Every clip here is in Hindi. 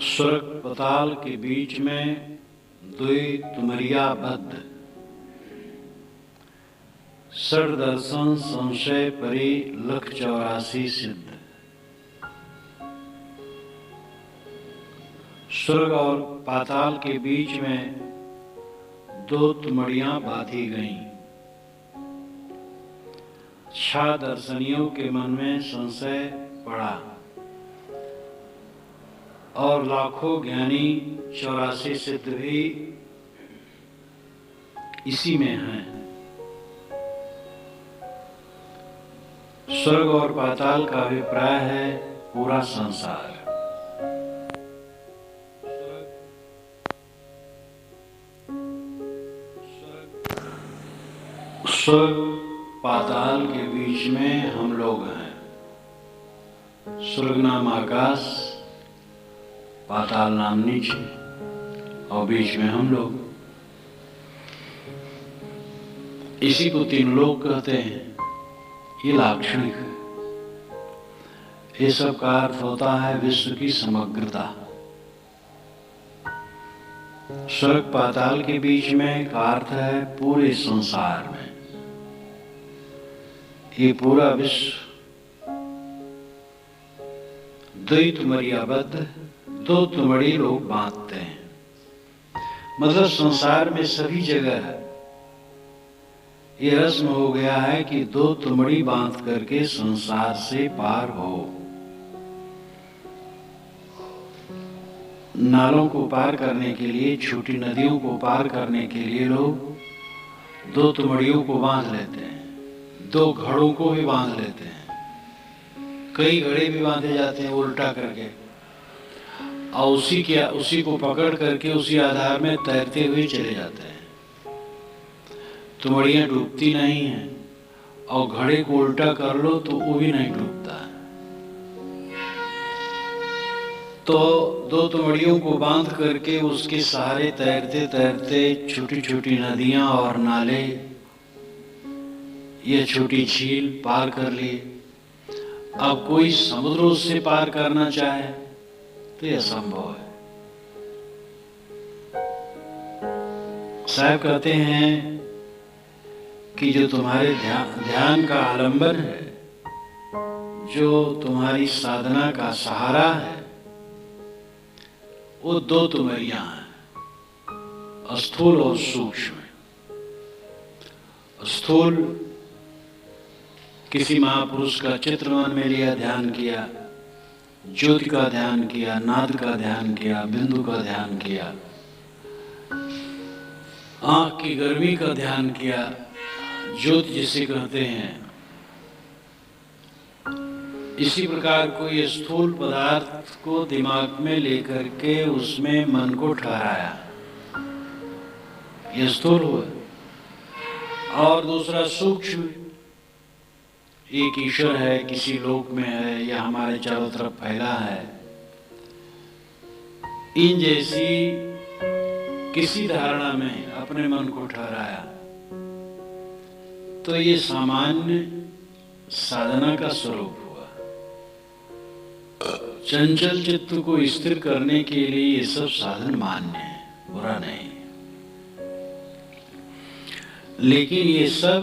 स्वर्ग पताल के बीच में दुई तुमरिया बद्ध, सर दर्शन संशय परी लख 84 सिद्ध। स्वर्ग और पाताल के बीच में दो तुमड़ियां बांधी गईं। छह दर्शनियों के मन में संशय पड़ा और लाखों ज्ञानी 84 सिद्ध भी इसी में हैं। स्वर्ग और पाताल का अभिप्राय है पूरा संसार। स्वर्ग पाताल के बीच में हम लोग हैं। स्वर्ग नाम आकाश, पाताल नाम नीचे और बीच में हम लोग। इसी को तीन लोग कहते हैं। ये लाक्षणिक है। ये सब का अर्थ होता है विश्व की समग्रता। स्वर्ग पाताल के बीच में का अर्थ है पूरे संसार में। ये पूरा विश्व द्वैत तुमरियाबद्ध, दो तुमड़ी लोग बांधते हैं। मतलब संसार में सभी जगह ये रस्म हो गया है कि दो तुमड़ी बांध करके संसार से पार हो। नालों को पार करने के लिए, छोटी नदियों को पार करने के लिए लोग दो तुमड़ियों को बांध लेते हैं। दो घड़ों को भी बांध लेते हैं। कई घड़े भी बांधे जाते हैं उल्टा करके और उसी को पकड़ करके उसी आधार में तैरते हुए चले जाते हैं। तुमड़ियां डूबती नहीं हैं और घड़े को उल्टा कर लो तो वो भी नहीं डूबता है। तो दो तुमड़ियों को बांध करके उसके सहारे तैरते तैरते छोटी छोटी नदियां और नाले, ये छोटी झील पार कर लिए। अब कोई समुद्रों से पार करना चाहे तो यह संभव है। साहब कहते हैं कि जो तुम्हारे ध्यान का आलंबन है, जो तुम्हारी साधना का सहारा है, वो दो तुमरियां हैं, स्थूल और सूक्ष्म। स्थूल किसी महापुरुष का चित्र मन में लिया, ध्यान किया, ज्योति का ध्यान किया, नाद का ध्यान किया, बिंदु का ध्यान किया, आंख की गर्मी का ध्यान किया, ज्योति जिसे कहते हैं। इसी प्रकार कोई स्थूल पदार्थ को दिमाग में लेकर के उसमें मन को ठहराया, यह स्थूल हुआ। और दूसरा सूक्ष्म, एक ईश्वर है, किसी लोक में है या हमारे चारों तरफ फैला है। इन जैसी किसी धारणा में अपने मन को ठहराया तो ये सामान्य साधना का स्वरूप हुआ। चंचल चित्त को स्थिर करने के लिए ये सब साधन मान्य है, बुरा नहीं। लेकिन ये सब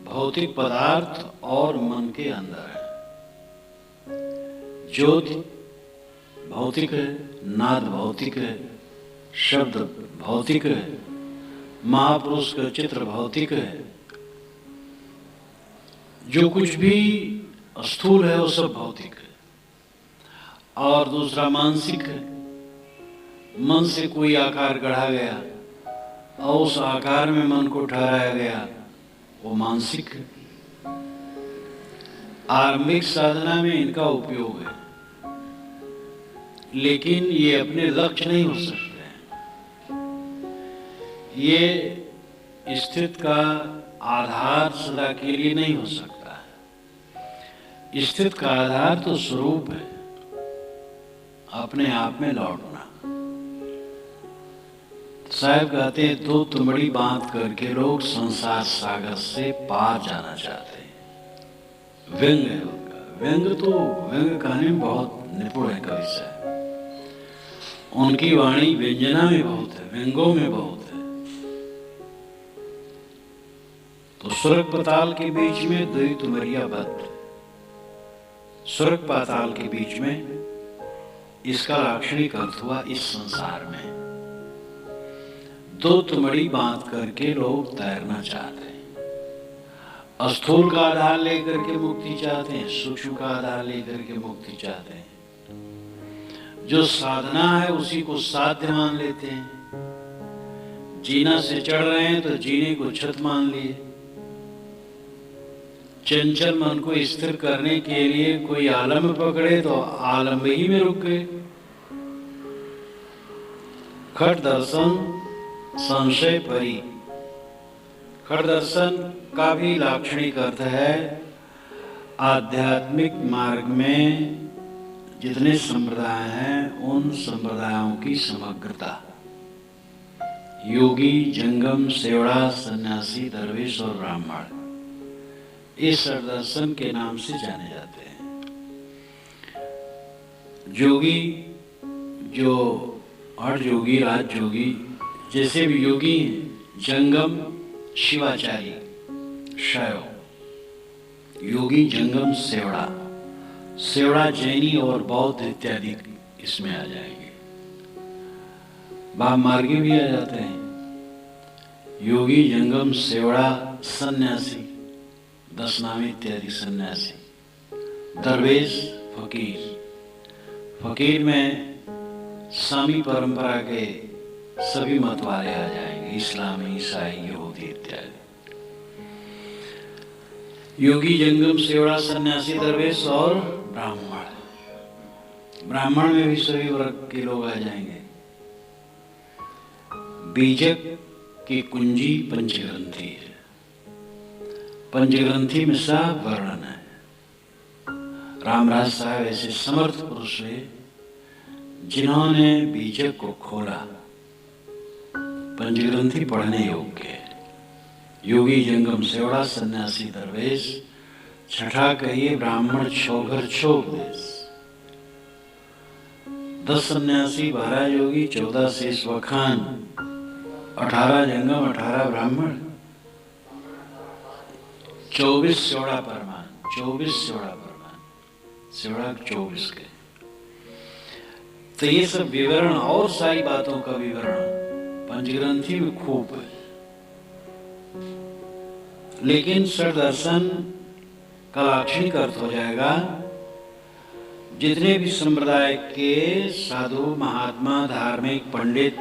भौतिक पदार्थ और मन के अंदर है। ज्योति भौतिक है, नाद भौतिक है, शब्द भौतिक है, महापुरुष का चित्र भौतिक है। जो कुछ भी स्थूल है वो सब भौतिक है। और दूसरा मानसिक है। मन से कोई आकार गढ़ा गया और उस आकार में मन को ठहराया गया, वो मानसिक है। आरंभिक साधना में इनका उपयोग है, लेकिन ये अपने लक्ष्य नहीं हो सकते हैं। ये स्थित का आधार सदा के लिए नहीं हो सकता है। स्थित का आधार तो स्वरूप है, अपने आप में लौटना। साहब कहते हैं दो तुमड़ी बांध करके लोग संसार सागर से पार जाना चाहते हैं। व्यंग है उनका। व्यंग कहने में बहुत निपुण है कवि साहब। उनकी वाणी व्यंजना में बहुत है, व्यंगों में बहुत है। तो स्वर्ग पाताल के बीच में द्वैत तुमरिया बद्ध, स्वर्ग पाताल के बीच में इसका लाक्षणिक अर्थ हुआ इस संसार में दो तुमड़ी बांध करके लोग तैरना चाहते हैं। स्थूल का आधार लेकर के मुक्ति चाहते हैं, सूक्ष्म का आधार लेकर के मुक्ति चाहते हैं। जो साधना है उसी को साध्य मान लेते हैं। जीना से चढ़ रहे हैं तो जीने को छत मान लिए। चंचल मन को स्थिर करने के लिए कोई आलम पकड़े तो आलम ही में रुक गए। खट दर्शन संशय परी। खट दर्शन का भी लाक्षणिक अर्थ है आध्यात्मिक मार्ग में जितने संप्रदाय हैं उन संप्रदायों की समग्रता। योगी, जंगम, सेवड़ा, सन्यासी, दरवेश और ब्राह्मण इस दर्शन के नाम से जाने जाते हैं। योगी जो हठ योगी, राज योगी जैसे भी योगी हैं, जंगम शिवाचारी, शैव योगी, जंगम सेवड़ा, सेवड़ा जैनी और बौद्ध इत्यादि इसमें आ जाएंगे। वाम मार्गी भी आ जाते हैं। योगी, जंगम, सेवड़ा, सन्यासी, 10 नाम इत्यादि सन्यासी, दरवेश, फकीर। फकीर में सामी परंपरा के सभी मत वाले आ जाएंगे, इस्लामी, ईसाई, यहूदी इत्यादि। योगी, जंगम, सेवड़ा, सन्यासी, दरवेश और ब्राह्मण। ब्राह्मण में भी सभी वर्ग के लोग आ जाएंगे। बीजक की कुंजी पंचग्रंथि है। पंचग्रंथि में सब वर्णन है। रामराज साहब ऐसे समर्थ पुरुष है जिन्होंने बीजक को खोला। पंचग्रंथि पढ़ने योग्य है। योगी, जंगम, सेवड़ा, सन्यासी, दरवेश। छठा कहिए ब्राह्मण, छोघर, छोग देश। 10 सन्यासी, 12 योगी, 14 शेष वखान, 18 जंगम, 18 ब्राह्मण, 24 सेवड़ा परमान, 24 सेवड़ा परमान, सेवड़ा 24 के। तो ये सब विवरण और सारी बातों का विवरण पंचग्रंथि में खूब है। लेकिन षड दर्शन का लाक्षणिक अर्थ हो जाएगा जितने भी संप्रदाय के साधु, महात्मा, धार्मिक, पंडित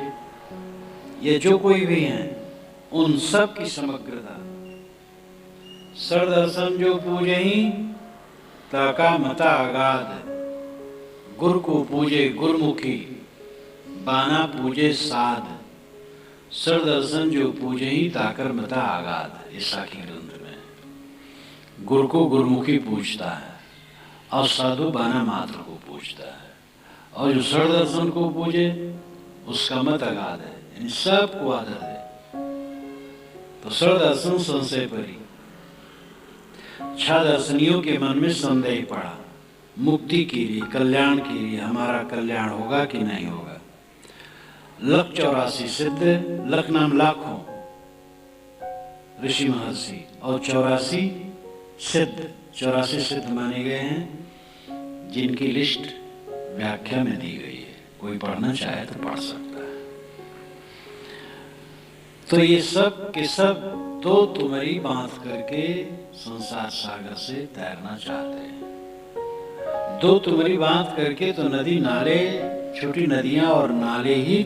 ये जो कोई भी हैं उन सब की समग्रता। षड दर्शन जो पूजे ही ताका मता अगाध। गुरु को पूजे गुरमुखी, बाना पूजे साध। षड दर्शन जो पूजे ही ताकर मता आगाध। इस साखी ग्रंथ में गुरु को गुरुमुखी पूछता है और साधु बाना मात्र को पूछता है। और जो षड दर्शन को पूजे उसका मत अगाध है, यानी सबको आदर है। तो षड दर्शन संशय परी। 6 दर्शनियों के मन में संदेह पड़ा मुक्ति के लिए, कल्याण के लिए, हमारा कल्याण होगा कि नहीं होगा। लख 84 सिद्ध, लख नाम लाखों ऋषि महर्षि और 84 सिद्ध, 84 सिद्ध माने गए हैं जिनकी लिस्ट व्याख्या में दी गई है। कोई पढ़ना चाहे तो पढ़ सकता है। तो ये सब के सब दो तुमरी बांध करके संसार सागर से तैरना चाहते हैं। 2 तुमरी बांध करके तो नदी नाले, छोटी नदियां और नाले ही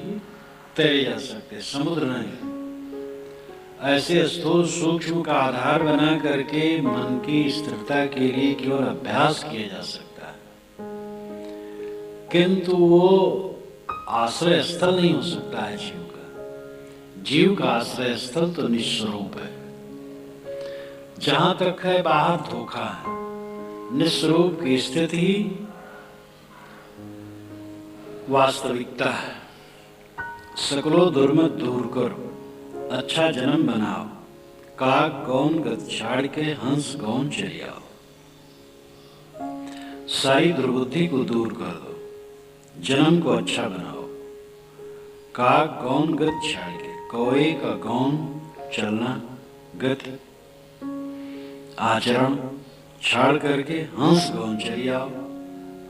तैरे जा सकते, समुद्र नहीं। ऐसे स्थूल सूक्ष्म का आधार बना करके मन की स्थिरता के लिए केवल अभ्यास किया जा सकता है, किंतु वो आश्रय स्थल नहीं हो सकता है जीव का। जीव का आश्रय स्थल तो निस्वरूप है। जहां तक है बाहर धोखा है। निस्वरूप की स्थिति वास्तविकता है। सकलो दुर्मत दूर करो, अच्छा जन्म बनाओ। काग गौन गत छाड़ के हंस गौन चले आओ। सारी दुर्बुद्धि को दूर कर दो, जन्म को अच्छा बनाओ। काक गौन गत छाड़ के, कौए का गौन चलना, गति आचरण छाड़ करके हंस गौन चले आओ,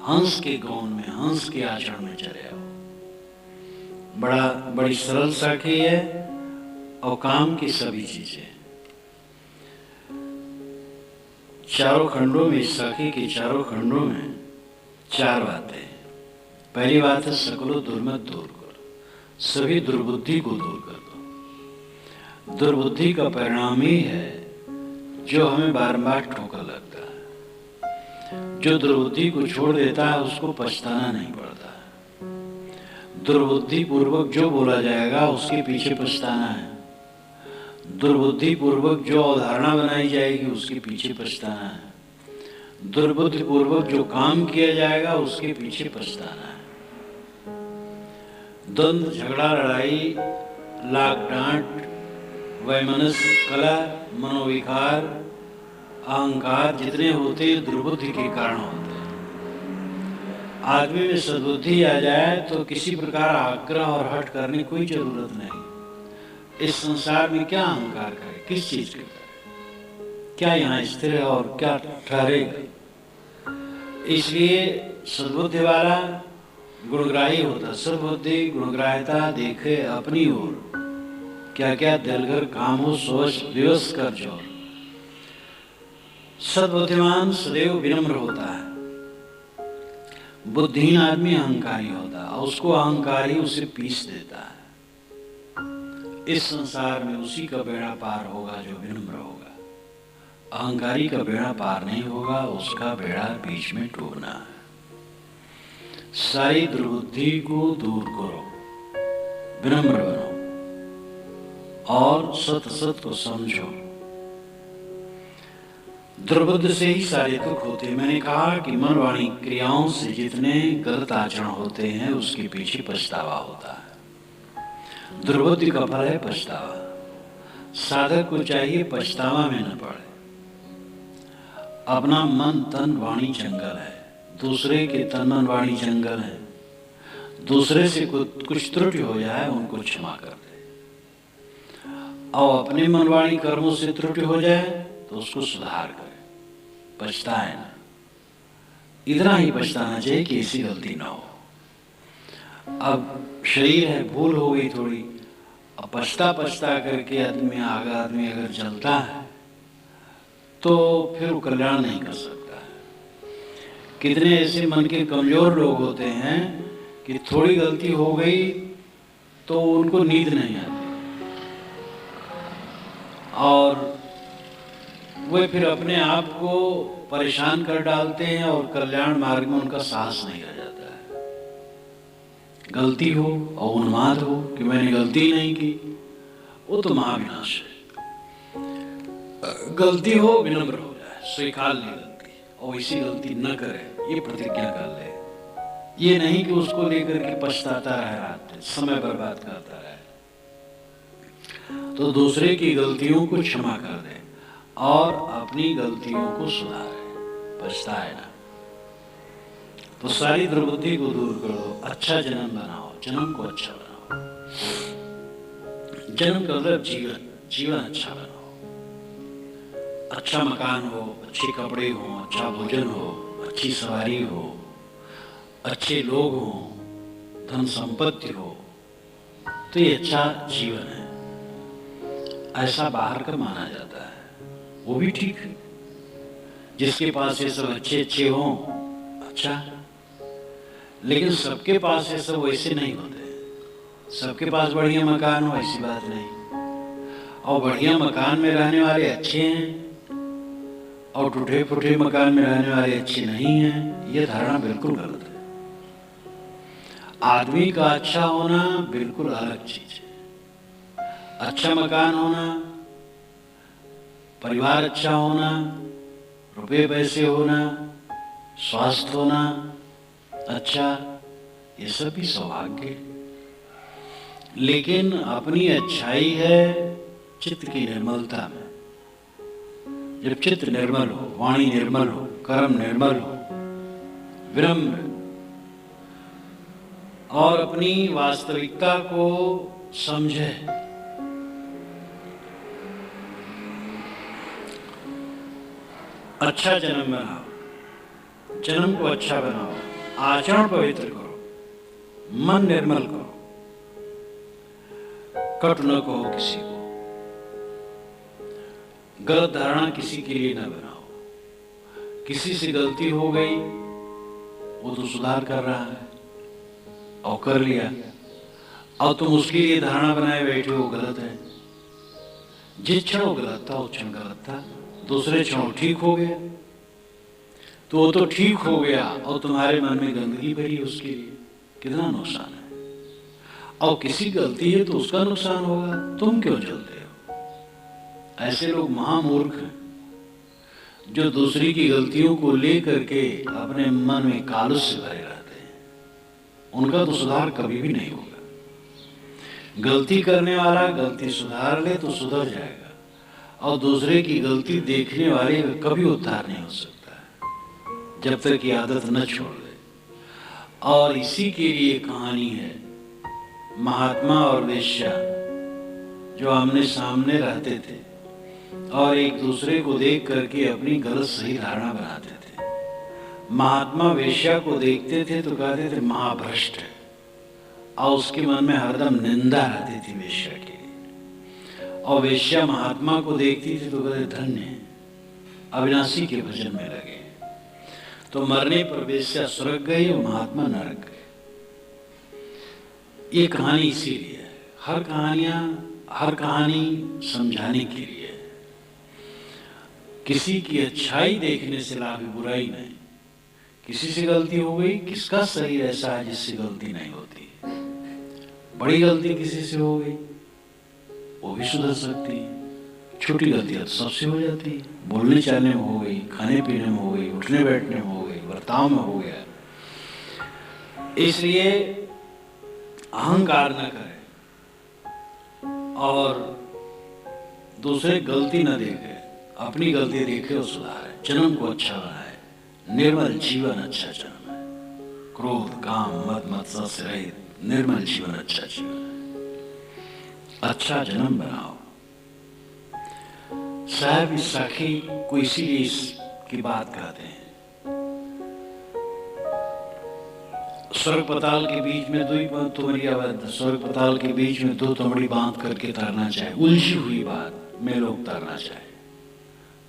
हंस के गौन में, हंस के आचरण में चले आओ। बड़ी सरल साखी है और काम की सभी चीजें। चारों खंडों में, साखी के चारों खंडों में 4 बातें। पहली बात है सकलो दुर्मत दूर करो, सभी दुर्बुद्धि को दूर कर दो। दुर्बुद्धि का परिणाम ही है जो हमें बार-बार ठोकर लगता है। जो दुर्बुद्धि को छोड़ देता है उसको पछताना नहीं पड़ता। दुर्बुद्धि पूर्वक जो बोला जाएगा उसके पीछे पछताना है। दुर्बुद्धि पूर्वक जो अवधारणा बनाई जाएगी उसके पीछे पछताना है। दुर्बुद्धि पूर्वक जो काम किया जाएगा उसके पीछे पछताना है। द्वंद्व, झगड़ा, लड़ाई, लाख डांट, वैमनस्य, कला, मनोविकार, अहंकार जितने होते हैं दुर्बुद्धि के कारण होते हैं। आदमी में सद्बुद्धि आ जाए तो किसी प्रकार आग्रह और हट करने की कोई जरूरत नहीं। इस संसार में क्या अहंकार करे, किस चीज के करे, क्या यहाँ स्थिर है और क्या ठहरेगा। इसलिए सद्बुद्धि वाला गुणग्राही होता। सद्बुद्धि गुणग्राह्यता देखे अपनी ओर, क्या क्या दिलघर काम हो सोच विवश कर जो। सद्बुद्धिमान सदैव विनम्र होता है। बुद्धिहीन आदमी अहंकारी होता है, उसको अहंकारी उसे पीस देता है। इस संसार में उसी का बेड़ा पार होगा जो विनम्र होगा। अहंकारी का बेड़ा पार नहीं होगा, उसका बेड़ा बीच में डूबना है। सारी दुर्बुद्धि को दूर करो, विनम्र बनो और सत सत को समझो। दुर्बुद्धि से ही सारे दुख होते हैं। मैंने कहा कि मन वाणी क्रियाओं से जितने गलत आचरण होते हैं उसके पीछे पछतावा होता है। दुर्बुद्धि का फल है पछतावा। साधक को चाहिए पछतावा में न पड़े। अपना मन तन वाणी जंगल है, दूसरे के तन मन वाणी जंगल है। दूसरे से कुछ त्रुटि हो जाए उनको क्षमा कर दे, और अपने मन वाणी कर्मों से त्रुटि हो जाए तो उसको सुधार करे, पछताए ना। इतना ही पछताना चाहिए कि ऐसी गलती ना हो। अब शरीर है, भूल हो गई थोड़ी, अब पछता करके आदमी अगर चलता है तो फिर वो कल्याण नहीं कर सकता है। कितने ऐसे मन के कमजोर लोग होते हैं कि थोड़ी गलती हो गई तो उनको नींद नहीं आती और वे फिर अपने आप को परेशान कर डालते हैं और कल्याण मार्ग में उनका साहस नहीं रह जाता है। गलती हो और उन्माद हो कि मैंने गलती नहीं की, वो तो महाविनाश है। गलती हो, विनम्र हो जाए, स्वीकार ले गलती और इसी गलती न करे, ये प्रतिज्ञा कर ले। ये नहीं कि उसको लेकर के पछताता रहे, रात समय बर्बाद करता रहे। तो दूसरे की गलतियों को क्षमा कर दे और अपनी गलतियों को सुधारे, पछताए ना। तो सारी दुर्बुद्धि को दूर करो, अच्छा जन्म बनाओ, जन्म को अच्छा बनाओ। जन्म का मतलब जीवन अच्छा बनाओ। अच्छा मकान हो, अच्छे कपड़े हो, अच्छा भोजन हो, अच्छी सवारी हो, अच्छे लोग हो, धन संपत्ति हो, तो ये अच्छा जीवन है। ऐसा बाहर का माना जाता है, वो भी ठीक है। जिसके पास ये सब अच्छे हों, अच्छा, लेकिन सबके पास ये सब वैसे नहीं होते। सबके पास बढ़िया मकान हो ऐसी बात नहीं, और बढ़िया मकान में रहने वाले अच्छे हैं और टूटे फूटे मकान में रहने वाले अच्छे नहीं हैं, ये धारणा बिल्कुल गलत है। आदमी का अच्छा होना बिल्कुल अलग चीज है। अच्छा मकान होना, परिवार अच्छा होना, रुपए पैसे होना, स्वास्थ्य होना अच्छा, ये सब भी सौभाग्य है। लेकिन अपनी अच्छाई है चित्त की निर्मलता में। जब चित्त निर्मल हो, वाणी निर्मल हो, कर्म निर्मल हो, विनम्र और अपनी वास्तविकता को समझे। अच्छा जन्म बनाओ, जन्म को अच्छा बनाओ, आचरण पवित्र करो, मन निर्मल करो, कटु न कहो किसी को, गलत धारणा किसी के लिए न बनाओ। किसी से गलती हो गई, वो तो सुधार कर रहा है और कर लिया, और तुम उसके लिए धारणा बनाए बैठे हो गलत है। जिस क्षण वो गलत था उस क्षण गलत था, दूसरे क्षण ठीक हो गया, तो वो तो ठीक हो गया और तुम्हारे मन में गंदगी भरी उसके लिए, कितना नुकसान है। और किसी गलती है तो उसका नुकसान होगा, तुम क्यों जलते हो? ऐसे लोग महामूर्ख हैं जो दूसरी की गलतियों को लेकर के अपने मन में कालुष से भरे रहते हैं। उनका तो सुधार कभी भी नहीं होगा। गलती करने वाला गलती सुधार ले तो सुधर जाएगा, और दूसरे की गलती देखने वाले का कभी उद्धार नहीं हो सकता है, जब तक ये आदत न छोड़ दे। और इसी के लिए कहानी है महात्मा और वेश्या जो आमने सामने रहते थे और एक दूसरे को देख करके अपनी गलत सही धारणा बनाते थे। महात्मा वेश्या को देखते थे तो कहते थे महाभ्रष्ट है, और उसके मन में हरदम निंदा रहती थी वेश्या की। और वेश्या महात्मा को देखती थी तो कहते धन्य है, अविनाशी के भजन में लगे। तो मरने पर वेश्या स्वर्ग गई और महात्मा नरक गए। ये कहानी इसीलिए है। हर कहानी समझाने के लिए है। किसी की अच्छाई देखने से लाभ, बुराई नहीं। किसी से गलती हो गई, किसका शरीर ऐसा है जिससे गलती नहीं होती? बड़ी गलती किसी से हो गई, वो भी सुधर सकती है। छोटी गलतियां तो सबसे हो जाती है। बोलने चालने में हो गई, खाने पीने में हो गई, उठने बैठने में हो गई, बर्ताव में हो गया। इसलिए अहंकार न करें और दूसरे गलती न देखे, अपनी गलती देखे और सुधारे। जन्म को अच्छा बनाए। निर्मल जीवन अच्छा जन्म है। क्रोध काम मद मत्सर से रहित निर्मल जीवन अच्छा जीवन है। अच्छा जन्म बनाओ। साहब इस साखी को इसीलिए इसकी बात कहते हैं। स्वर्ग पताल के बीच में दो तुमड़िया, स्वर्ग पताल के बीच में दो तुमड़ी बांध करके तैरना चाहे, उलझी हुई बात में लोग तैरना चाहे।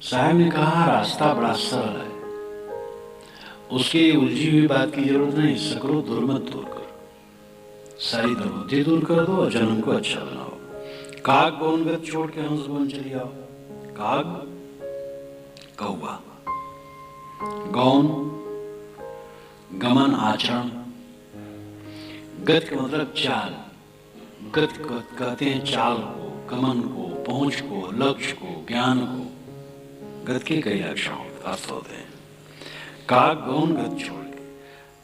साहब ने कहा रास्ता बड़ा सरल है, उसके उलझी हुई बात की जरूरत नहीं। सकरो दुर्मत दूर करो, सारी दुर्बुद्धि दूर कर दो और जन्म को अच्छा बनाओ। काग गौनगत छोड़ के हंस बन चली आओ। काग कौवा, गौन गमन आचरण, गत का मतलब चाल। गत कहते हैं चाल को, गमन को, पहुंच को, लक्ष्य को, ज्ञान को। गत के कई लक्षण अर्थ होते हैं। काग गौन गत छोड़ के,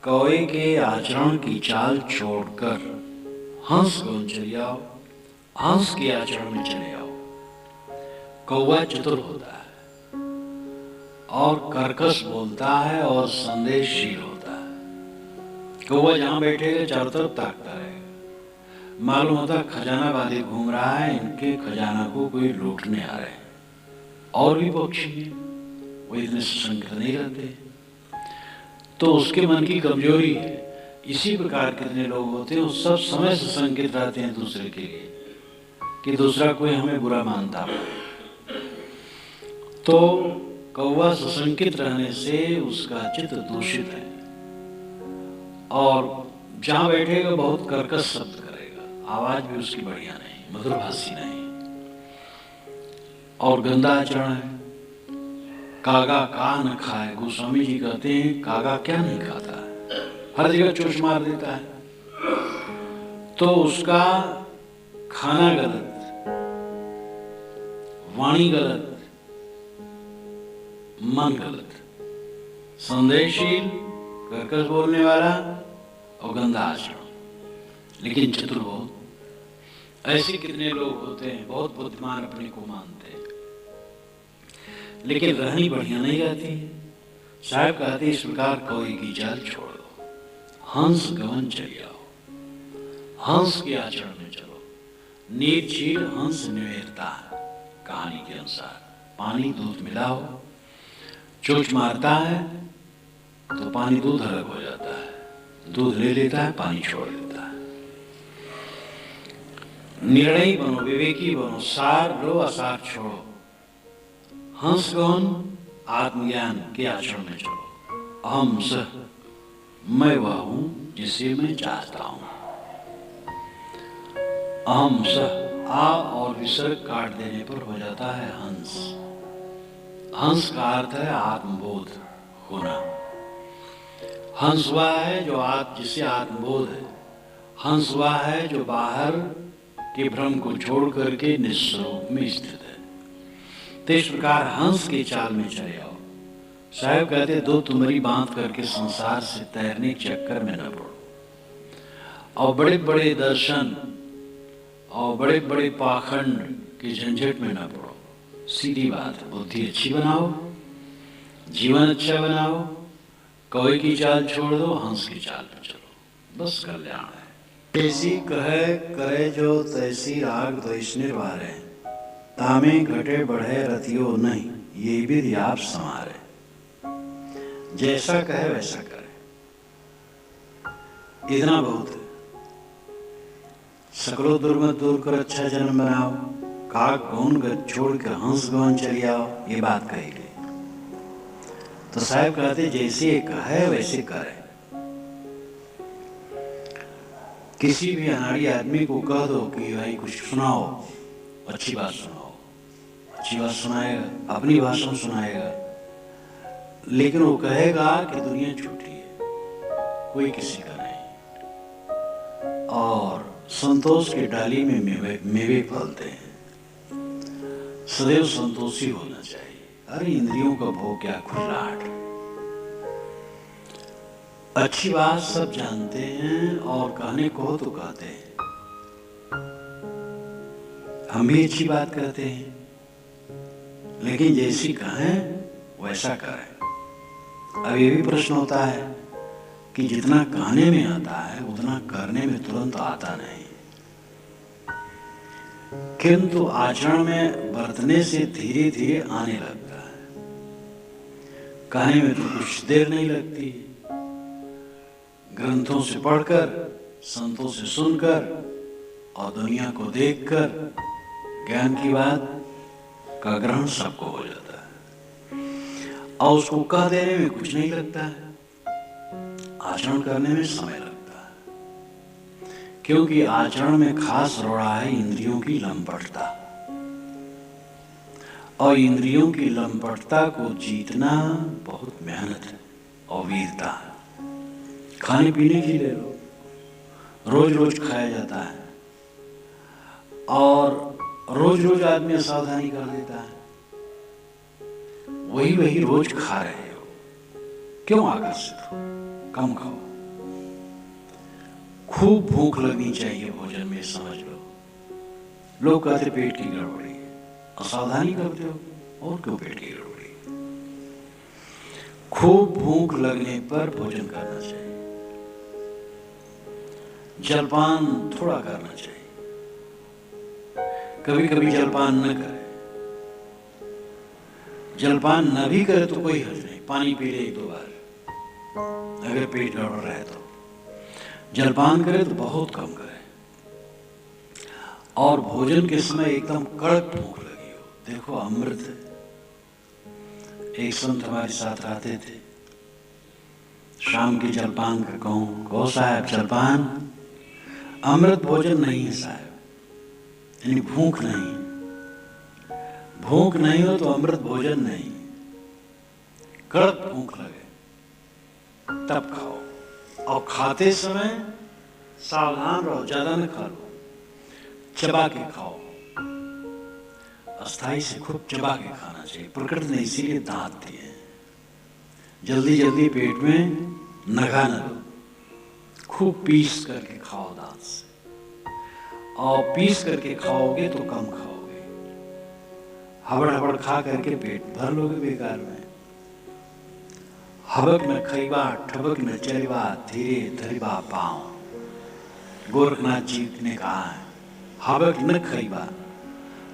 कौवे के आचरण की चाल छोड़कर हंस गौन चली आओ, हंस के आचरण में चले आओ। कौवा चतुर होता है और कर्कश बोलता है और संदेशशील होता है। कौवा जहां बैठेगा चारों तरफ ताकता रहेगा। मालूम होता खजाना बांधे घूम रहा है, इनके खजाना को कोई लूटने आ रहे हैं। और भी पक्षी हैं, वो इतने सशंकित नहीं रहते, तो उसके मन की कमजोरी है। इसी प्रकार कितने लोग होते हैं, वो सब समय सशंकित रहते हैं दूसरे के लिए कि दूसरा कोई हमें बुरा मानता हो। तो कौवा सशंकित रहने से उसका चित्त दूषित है और जहां बैठेगा बहुत कर्कश शब्द करेगा, आवाज भी उसकी बढ़िया नहीं, मधुरभाषी नहीं, और गंदा आचरण है। कागा का न खाए, गोस्वामी जी कहते हैं कागा क्या नहीं खाता है, हर जगह चोच मार देता है। तो उसका खाना गलत, वाणी गलत, मन गलत, संदेशशील, कर्कश बोलने वाला और गंदा आचरण, लेकिन चतुर बहुत। ऐसे कितने लोग होते हैं, बहुत बुद्धिमान अपने को मानते हैं, लेकिन रहनी बढ़िया नहीं रहती। साहब कहते इस प्रकार कोई की चाल छोड़ दो, हंस गवन चली आओ। हंस के आचरण में चलो। नीर चीर हंस निवेरता है, कहानी के अनुसार। पानी दूध मिलाओ, चोंच मारता है तो पानी दूध अलग हो जाता है, दूध ले लेता है, पानी छोड़ देता है। निर्णयी बनो, विवेकी बनो, सार लो असार छोड़ो। हंस गौन आत्मज्ञान के आचरण में चलो। अहम सह, मैं वह हूं जिसे मैं चाहता हूं। अहम सह, आ और विसर्ग काट देने पर हो जाता है हंस। हंस का अर्थ है आत्मबोध होना। हंस वह है जो जिसे आत्मबोध है। हंस वह है जो बाहर के भ्रम को छोड़ करके निस्वरूप में स्थित है। तो इस प्रकार हंस की चाल में चले आओ। साहब कहते दो तुमरी बांध करके संसार से तैरने के चक्कर में न पड़ो, और बड़े बड़े दर्शन और बड़े बड़े पाखंड के झंझट में न पड़ो। सीधी बात है, बुद्धि अच्छी बनाओ, जीवन अच्छा बनाओ, कौवे की चाल छोड़ दो, हंस की चाल में चलो, बस कल्याण है। तैसी कहे करे जो तैसी राग द्वेष निर्वारे, तामे घटे बढ़े रतियो नहीं, ये भी आप समारे। जैसा कहे वैसा करे, इतना बहुत है। सकलो दुर्मत दूर कर अच्छा जन्म बनाओ, काक गौन छोड़ कर हंस गौन चली आओ, ये बात कही गई। तो साहब कहते जैसे कहे वैसे करे। किसी भी अनाड़ी आदमी को कह दो कि भाई कुछ सुनाओ, अच्छी बात सुनाओ, अच्छी बात सुनाएगा, अपनी भाषा सुनाएगा, लेकिन वो कहेगा कि दुनिया झूठी है, कोई किसी का नहीं, और संतोष की डाली में मेवे फलते हैं। सदैव संतोषी होना चाहिए। अरे इंद्रियों का भोग क्या खुजलाहट। अच्छी बात सब जानते हैं और कहने को तो कहते हैं, हम भी अच्छी बात कहते हैं, लेकिन जैसी कहें वैसा करें। अब ये भी प्रश्न होता है कि जितना कहने में आता है उतना करने में तुरंत आता नहीं, किंतु आचरण में बरतने से धीरे धीरे आने लगता है। कहने में तो कुछ देर नहीं लगती, ग्रंथों से पढ़कर, संतों से सुनकर और दुनिया को देखकर ज्ञान की बात का ग्रहण सबको हो जाता है, और उसको कह देने में कुछ नहीं लगता है, आचरण करने में समय लगता है। क्योंकि आचरण में खास रोड़ा है इंद्रियों की लंपटता, और इंद्रियों की लंपटता को जीतना बहुत मेहनत है और वीरता है। खाने पीने की ले लो, रोज रोज खाया जाता है और रोज रोज आदमी असावधानी कर देता है, वही वही रोज खा रहे हो, क्यों आकर्षित हो? कम खाओ। खूब भूख लगनी चाहिए भोजन में, समझ लो। लोग कहते पेट की गड़बड़ी है, असावधानी करते हो, और क्यों पेट की गड़बड़ी? खूब भूख लगने पर भोजन करना चाहिए, जलपान थोड़ा करना चाहिए, कभी कभी जलपान न करे। जलपान न भी करे तो कोई हर्ज नहीं, पानी पी ले 1-2 बार, अगर पेट गड़बड़ रहे तो। जलपान करे तो बहुत कम करे, और भोजन के समय एकदम कड़क भूख लगी हो। देखो अमृत है। एक संत हमारे साथ रहते थे, शाम के जलपान का कहूं, कहो साहब जलपान अमृत भोजन नहीं है साहब, यानी भूख नहीं, भूख नहीं हो तो अमृत भोजन नहीं। कड़क भूख लगे तब खाओ, और खाते समय सावधान रहो, ज्यादा न खा लो, चबा के खाओ। अस्थाई से खूब चबा के खाना चाहिए। प्रकृति ने इसीलिए दांत दिए, जल्दी जल्दी पेट में नगा न लो, खूब पीस करके खाओ दांत से, और पीस करके खाओगे तो कम खाओगे। हबड़ हबड़ खा करके पेट भर लोगे बेकार में। हबक न खइबा ठबक न चलिबा, धीरे धरिबा पाँव। गोरखनाथ जी ने कहा है, हवक न खाइबा,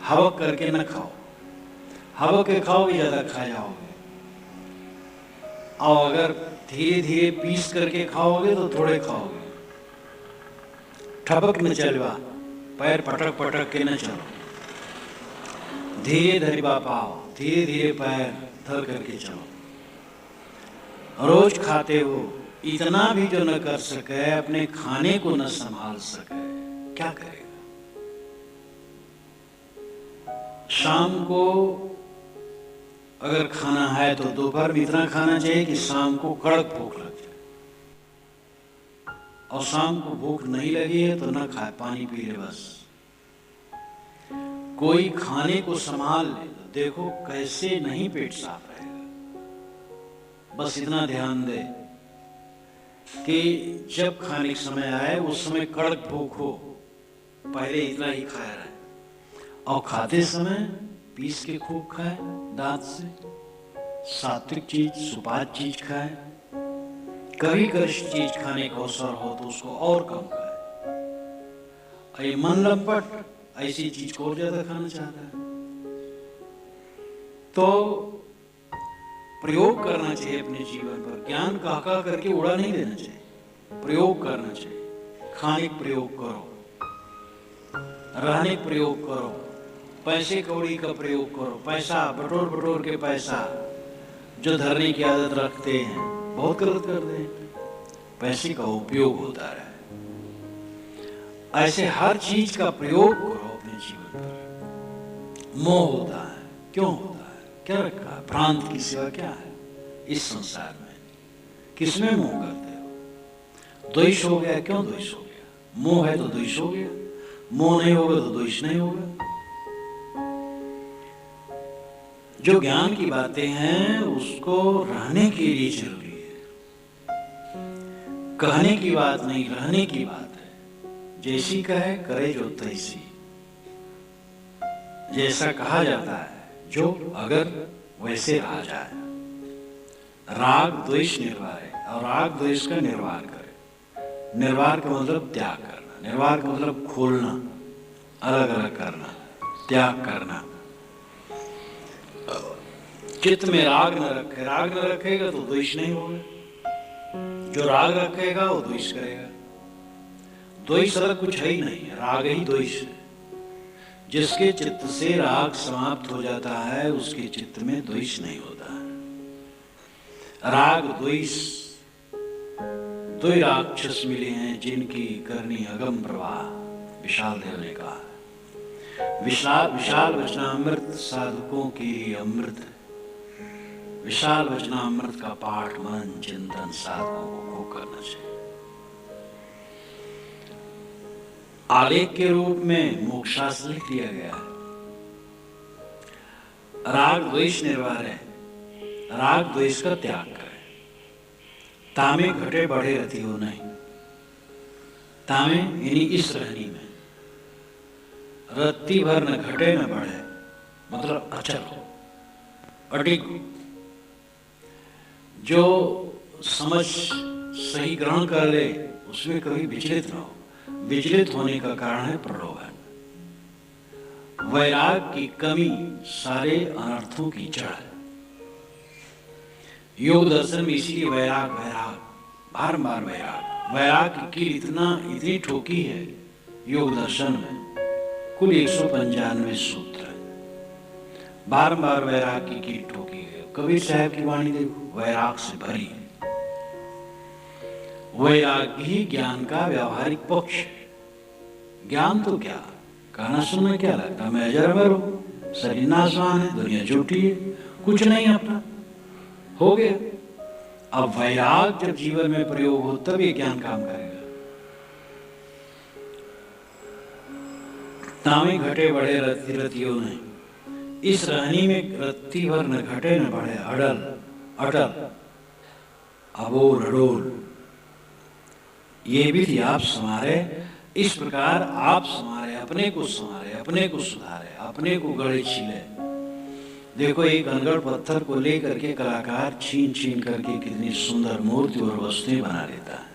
हवक करके न खाओ, हवक के खाओगे ज्यादा खा जाओगे, और अगर धीरे धीरे पीस करके खाओगे तो थोड़े खाओगे। ठबक न चलवा, पैर पटक पटक के न चलो, धीरे धीरे पाओ, धीरे धीरे पैर धर करके चलो। रोज खाते हो, इतना भी जो न कर सके, अपने खाने को न संभाल सके, क्या करेगा? शाम को अगर खाना है तो दोपहर में इतना खाना चाहिए कि शाम को कड़क भूख लग जाए, और शाम को भूख नहीं लगी है तो न खाए, पानी पी ले बस। कोई खाने को संभाल ले तो देखो कैसे नहीं पेट साफ रहेगा। बस इतना ध्यान दे कि जब खाने का समय आए उस समय कड़क भूख हो, पहले इतना ही खाया रहे, और खाते समय पीस के खूब खाए, दांत से सात्विक चीज, सुपाच्य चीज खाए। कभी गरिष्ठ चीज खाने का अवसर हो तो उसको और कम खाए। ये मन लंपट ऐसी चीज को और ज्यादा खाना चाहता है, तो प्रयोग करना चाहिए अपने जीवन पर। ज्ञान कहा करके उड़ा नहीं देना चाहिए, प्रयोग करना चाहिए। खाने का प्रयोग करो, रहने का प्रयोग करो, पैसे कौड़ी का प्रयोग करो। पैसा बटोर बटोर के पैसा जो धरने की आदत रखते हैं बहुत गलत करते हैं। पैसे का उपयोग होता है, ऐसे हर चीज का प्रयोग करो अपने जीवन पर। मोह होता है, क्यों होता है? क्या रखा है? भ्रांत की सेवा क्या है इस संसार में? किसमें मोह करते हो? द्वेष हो गया, क्यों द्वेष हो गया? मोह है तो द्वेष हो गया, मोह नहीं होगा तो द्वेष नहीं होगा। जो ज्ञान की बातें हैं उसको रहने के लिए जरूरी है, कहने की बात नहीं, रहने की बात है। जैसी कहे करे जो तैसी, जैसा कहा जाता है जो अगर वैसे रहा जाए। राग द्वेष निर्वाह, और राग द्वेष का निर्वाह करे। निर्वाह का मतलब त्याग करना, निर्वाह का मतलब खोलना, अलग अलग करना, त्याग करना। चित्त में राग न रखे, राग न रखेगा तो द्वेष नहीं होगा। जो राग रखेगा वो द्वेष करेगा। द्वेष अलग कुछ है ही नहीं, राग ही द्वेष है। जिसके चित्त से राग समाप्त हो जाता है उसके चित्त में द्वेष नहीं होता है। राग द्वेष दो राक्षस मिले हैं जिनकी करनी अगम प्रवाह, विशाल देव ने कहा। विशाल वचनामृत साधकों के लिए अमृत है। विशाल वचनामृत का पाठ मन चिंतन साधकों को खूब करना चाहिए। आलेख के रूप में मोक्षास्त्र लिख दिया गया है। राग द्वेष निर्वाह है, राग द्वेष का त्याग करे। तामे घटे बढ़े रहती हो नहीं, तामे यानी इस रहनी में, रत्ती भर न घटे न बढ़े, मतलब अचल हो, अडिग। जो समझ सही ग्रहण कर ले उसमें कभी विचलित न हो। विचलित होने का कारण है प्रलोभन। वैराग की कमी सारे अनर्थों की जड़ है। योग दर्शन में इसीलिए वैराग वैराग बारंबार वैराग, वैराग की कील इतनी ठोकी है योग दर्शन में। कुल 195 सूत्र है, बारंबार वैराग की कील ठोकी है। कबीर साहब की वाणी देखो, वैराग से भरी है। वैराग ही ज्ञान का व्यावहारिक पक्ष है। ज्ञान तो क्या, कहना सुनना क्या लगता, मैं अजर अमर हूं, शरीर नाशवान है, दुनिया झूठी है, कुछ नहीं अपना, हो गया। अब वैराग जब जीवन में प्रयोग हो तब ये ज्ञान काम करेगा। तामे घटे बढ़े रति रतियों नहीं, इस रहनी में रत्ती भर न घटे न बढ़े, अडल अटल अबोल अडोल। ये विधि आप संवारे, इस प्रकार आप संवारे, अपने को संवारे, अपने को सुधारे, अपने को गड़े छीले। देखो एक अनगढ़ पत्थर को लेकर के कलाकार छीन छीन करके कितनी सुंदर मूर्ति और वस्तुएं बना लेता है।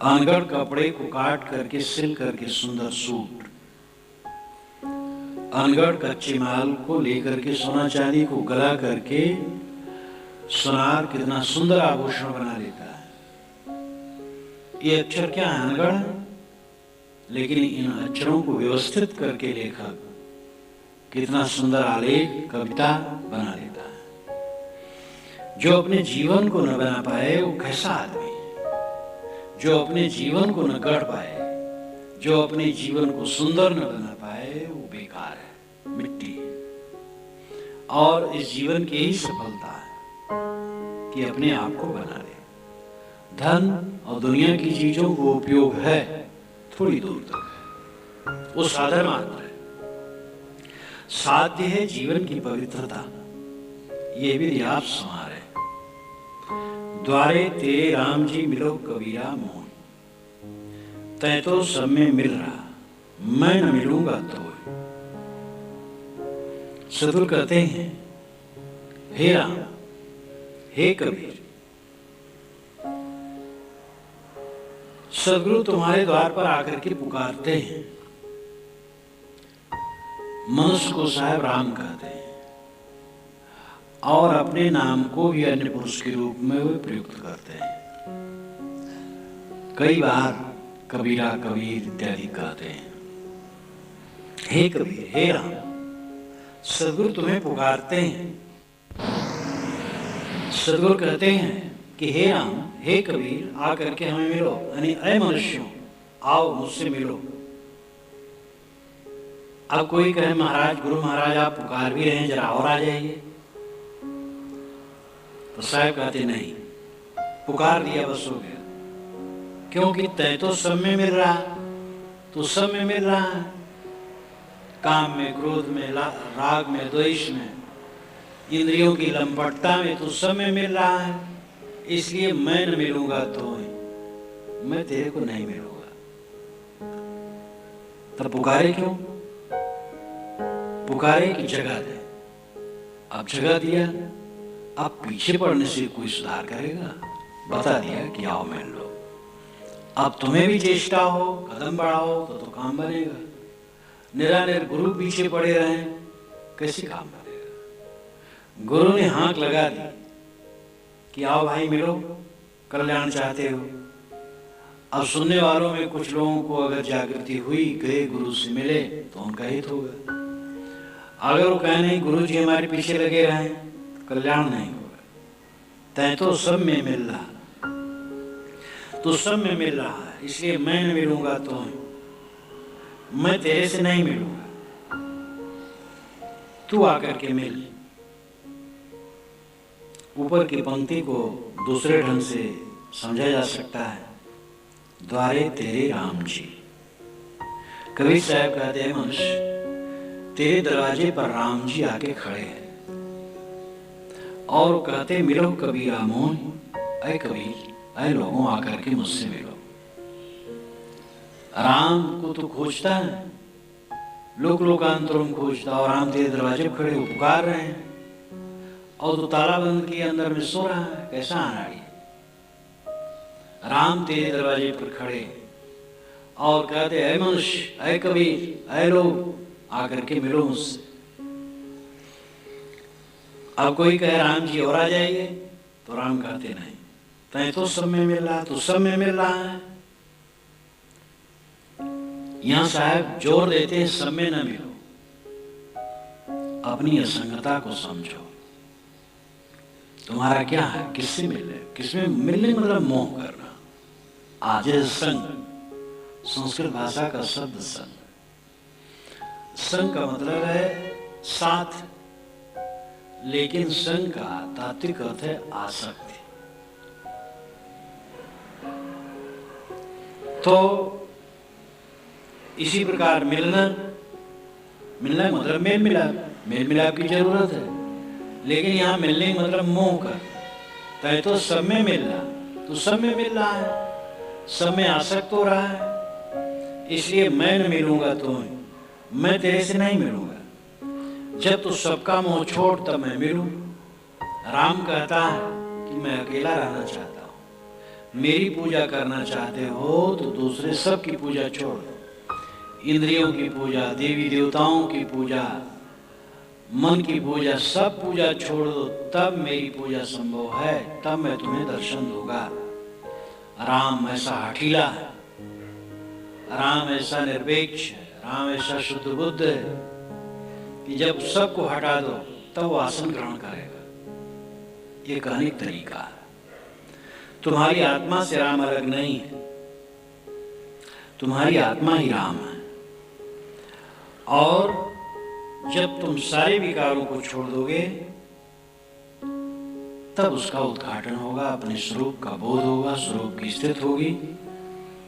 अनगढ़ कपड़े को काट करके सिल करके सुंदर सूट, अनगढ़ कच्चे माल को लेकर के सोना चांदी को गला करके सोनार कितना सुंदर आभूषण बना लेता है। ये अक्षर क्या है? अनगढ़ है, लेकिन इन अक्षरों को व्यवस्थित करके लेखक कितना सुंदर आलेख कविता बना लेता है। जो अपने जीवन को न बना पाए वो कैसा आदमी है? जो अपने जीवन को न गढ़ पाए, जो अपने जीवन को सुंदर न बना पाए वो बेकार है, मिट्टी है। और इस जीवन की यही सफलता है कि अपने आप को बना ले। धन और दुनिया की चीजों को उपयोग है, थोड़ी दूर तक है, वो साधन मात्र है। साध्य है जीवन की पवित्रता, ये भी आप संवार है। द्वारे तेरे राम जी मिलो कबीरा मोहन, तय तो सब में मिल रहा, मैं न मिलूंगा तो। सदगुरु कहते हैं, हे राम, हे कबीर, सदगुरु तुम्हारे द्वार पर आकर के पुकारते हैं। मनुष्य को साहब राम कहते हैं और अपने नाम को भी अन्य पुरुष के रूप में वे प्रयुक्त करते हैं। कई बार कबीरा, कबीर इत्यादि कहते हैं। हे कबीर, हे राम, सदगुरु तुम्हें पुकारते हैं। सदगुरु कहते हैं कि हे राम, हे कबीर, आकर के हमें मिलो, यानी अय मनुष्यों, आओ मुझसे मिलो। अब कोई कहे महाराज, गुरु महाराज आप पुकार भी रहे हैं, जरा और आ जाइए, तो साहब कहते नहीं, पुकार दिया बस हो गया। क्योंकि तय तो सब में मिल रहा, तो सब में मिल रहा है, काम में, क्रोध में, राग में, द्वेष में, इंद्रियों की लंपटता में, तो सब में मिल रहा है। इसलिए मैं न मिलूंगा तो मैं तेरे को नहीं मिलूंगा। तब पुकारे क्यों? पुकारे की जगह दे। अब जगह दिया, अब पीछे पड़ने से कोई सुधार करेगा? बता दिया कि आओ मिल लो। अब तुम्हें भी चेष्टा हो, कदम बढ़ाओ तो काम बनेगा। निरानिर गुरु पीछे पड़े रहे, कैसे काम बनेगा? गुरु ने हाँक लगा दी कि आओ भाई मिलो, कल्याण चाहते हो। अब सुनने वालों में कुछ लोगों को अगर जागृति हुई, गए गुरु से मिले, तो उनका हित होगा। अगर वो कहे नहीं, गुरु जी हमारे पीछे लगे रहे, कल्याण नहीं होगा। तय तो सब में मिल रहा, तो सब में मिल रहा है, इसलिए मैं न मिलूंगा तो मैं तेरे से नहीं मिलूंगा, तू आकर के मिल। ऊपर की पंक्ति को दूसरे ढंग से समझा जा सकता है, द्वारे तेरे राम जी। कबीर साहब कहते हैं, मनुष्य तेरे दरवाजे पर राम जी आके खड़े हैं और कहते, मिलो कबीरा मोहन, ऐ कबीर, ऐ लोगों आकर के मुझसे मिलो। राम को तो खोजता है, लोक लोकांतरों में खोजता, और राम तेरे दरवाजे पर खड़े हो पुकार रहे हैं, और तो ताला बंद किए अंदर में सो रहा है, कैसा अनाड़ी। राम तेरे दरवाजे पर खड़े और कहते, ऐ मनुष्य, ऐ कबीर, ऐ लोग, आकर के मिलो मुझसे। अब कोई कहे राम जी और आ जाइए, तो राम कहते नहीं, तय तो सब में मिल रहा, तो सब में मिल रहा है। यहां साहब जोर देते हैं, सब में न मिलो, अपनी असंगता को समझो। तुम्हारा क्या है, किससे मिले? किसमें मिलने मतलब मोह करना। आज संग, संस्कृत भाषा का शब्द संग। संग का मतलब है साथ, लेकिन संग का तात्विक अर्थ है आसक्ति। तो इसी प्रकार मिलना मतलब मेल मिलाप की जरूरत है, लेकिन यहां मिलने का मतलब मोह का। तय तो सब में मिल रहा, तो सब में मिल रहा है, सब में आसक्त हो रहा है, इसलिए मैं न मिलूंगा तो मैं तेरे से नहीं मिलूंगा। जब तू सबका मोह छोड़ तब मैं मिलूं। राम कहता है कि मैं अकेला रहना चाहता हूं, मेरी पूजा करना चाहते हो तो दूसरे सब की पूजा छोड़ दो। इंद्रियों की पूजा, देवी देवताओं की पूजा, मन की पूजा, सब पूजा छोड़ दो, तब मेरी पूजा संभव है, तब मैं तुम्हें दर्शन दूंगा। राम ऐसा हठीला है, राम ऐसा निरपेक्ष है, राम ऐसा शुद्ध बुद्ध है कि जब सबको हटा दो तब वो आसन ग्रहण करेगा। ये कहने का तरीका है। तुम्हारी आत्मा से राम अलग नहीं है, तुम्हारी आत्मा ही राम है। और जब तुम सारे विकारों को छोड़ दोगे तब उसका उद्घाटन होगा, अपने स्वरूप का बोध होगा, स्वरूप की स्थिति होगी।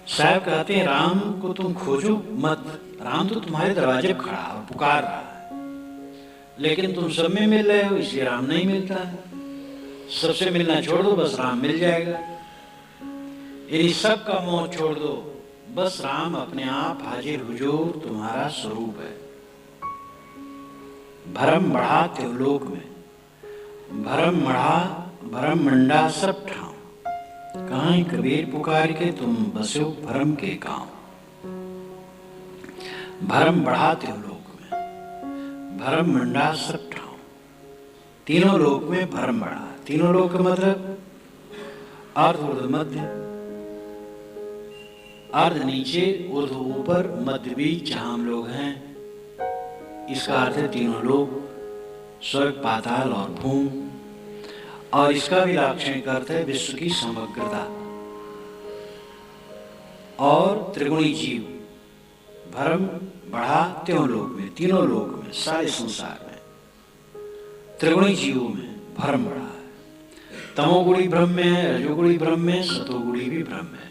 साहब कहते हैं राम को तुम खोजो मत, राम तो तुम्हारे दरवाजे पर खड़ा और पुकार रहा है, लेकिन तुम सब में मिल रहे हो इसलिए राम नहीं मिलता है। सबसे मिलना छोड़ दो, बस राम मिल जाएगा। यदि सब का मोह छोड़ दो, बस राम अपने आप हाजिर हुजूर तुम्हारा स्वरूप है। भरम बढ़ा त्योलोक में, भरम बढ़ा भरम मंडा सब ठाव, कहाँ कबीर पुकार के तुम बसो भरम के गांव। भरम बढ़ा त्योलोक में, भरम मंडा सब ठाव, तीनों लोक में भरम बढ़ा। तीनों लोक मतलब अर्ध ऊर्ध्व मध्य, अर्ध नीचे ऊर्ध्व ऊपर मध्य बीच जहां हम लोग हैं, इसका अर्थ है तीनों लोक, स्वर्ग पाताल और भूमि। और इसका भी लाक्षणिक अर्थ है विश्व की समग्रता और त्रिगुणी जीव। भरम बढ़ा त्यों लोक में, तीनों लोक में, सारे संसार में, त्रिगुणी जीवों में भरम बढ़ा है। तमोगुणी ब्रह्म में है, रजोगुणी ब्रह्म में, सतोगुणी भी ब्रह्म है।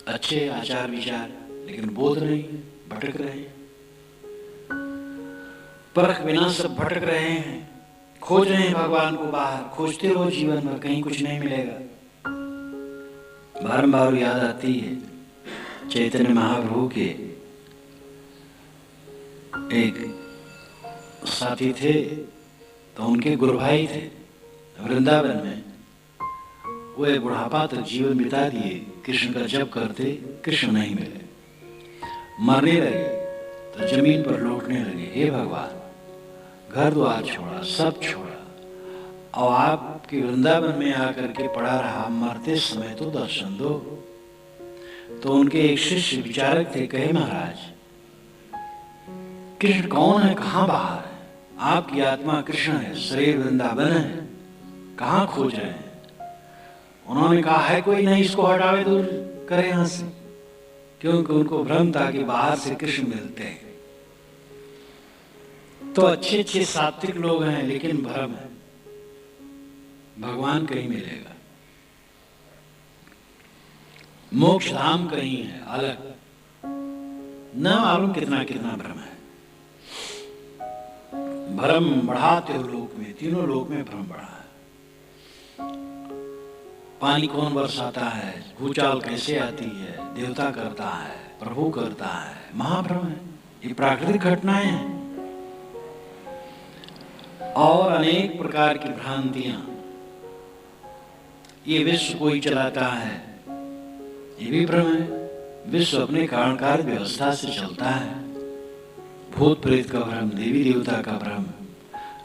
अच्छे आचार विचार लेकिन बोध नहीं, भटक रहे हैं, परख बिना सब भटक रहे हैं, खोज रहे हैं भगवान को बाहर, खोजते रहो जीवन में, कहीं कुछ नहीं मिलेगा। बारंबार याद आती है चैतन्य महाप्रभु के एक साथी थे, तो उनके गुरु भाई थे वृंदावन में। वो एक बुढ़ापा तक जीवन बिता दिए, कृष्ण का जप करते, कृष्ण नहीं मिले, मरने लगे तो जमीन पर लौटने लगे, हे भगवान घर द्वार छोड़ा, सब छोड़ा और आपके वृंदावन में आकर के पड़ा रहा, मरते समय तो दर्शन दो। तो उनके एक शिष्य विचारक थे, कहे महाराज कृष्ण कौन है, कहाँ बाहर है? आपकी आत्मा कृष्ण है, शरीर वृंदावन है, कहाँ खोज रहे हैं? उन्होंने कहा है कोई नहीं, इसको हटावे, दूर करे यहां से, क्योंकि उनको भ्रम था कि बाहर से कृष्ण मिलते हैं। तो अच्छे अच्छे सात्विक लोग हैं लेकिन भ्रम है, भगवान कहीं मिलेगा, मोक्ष धाम कहीं है अलग, न मालूम कितना कितना भ्रम है। भ्रम बढ़ा त्योलोक में, तीनों लोक में भ्रम बढ़ा है। पानी कौन बरसाता है, भूचाल कैसे आती है, देवता करता है, प्रभु करता है, महाभ्रम है। ये प्राकृतिक घटनाएं हैं और अनेक प्रकार की भ्रांतियां। ये विश्व कोई चलाता है, ये भी भ्रम है। विश्व अपने कारण कार्य व्यवस्था से चलता है। भूत प्रेत का भ्रम, देवी देवता का भ्रम,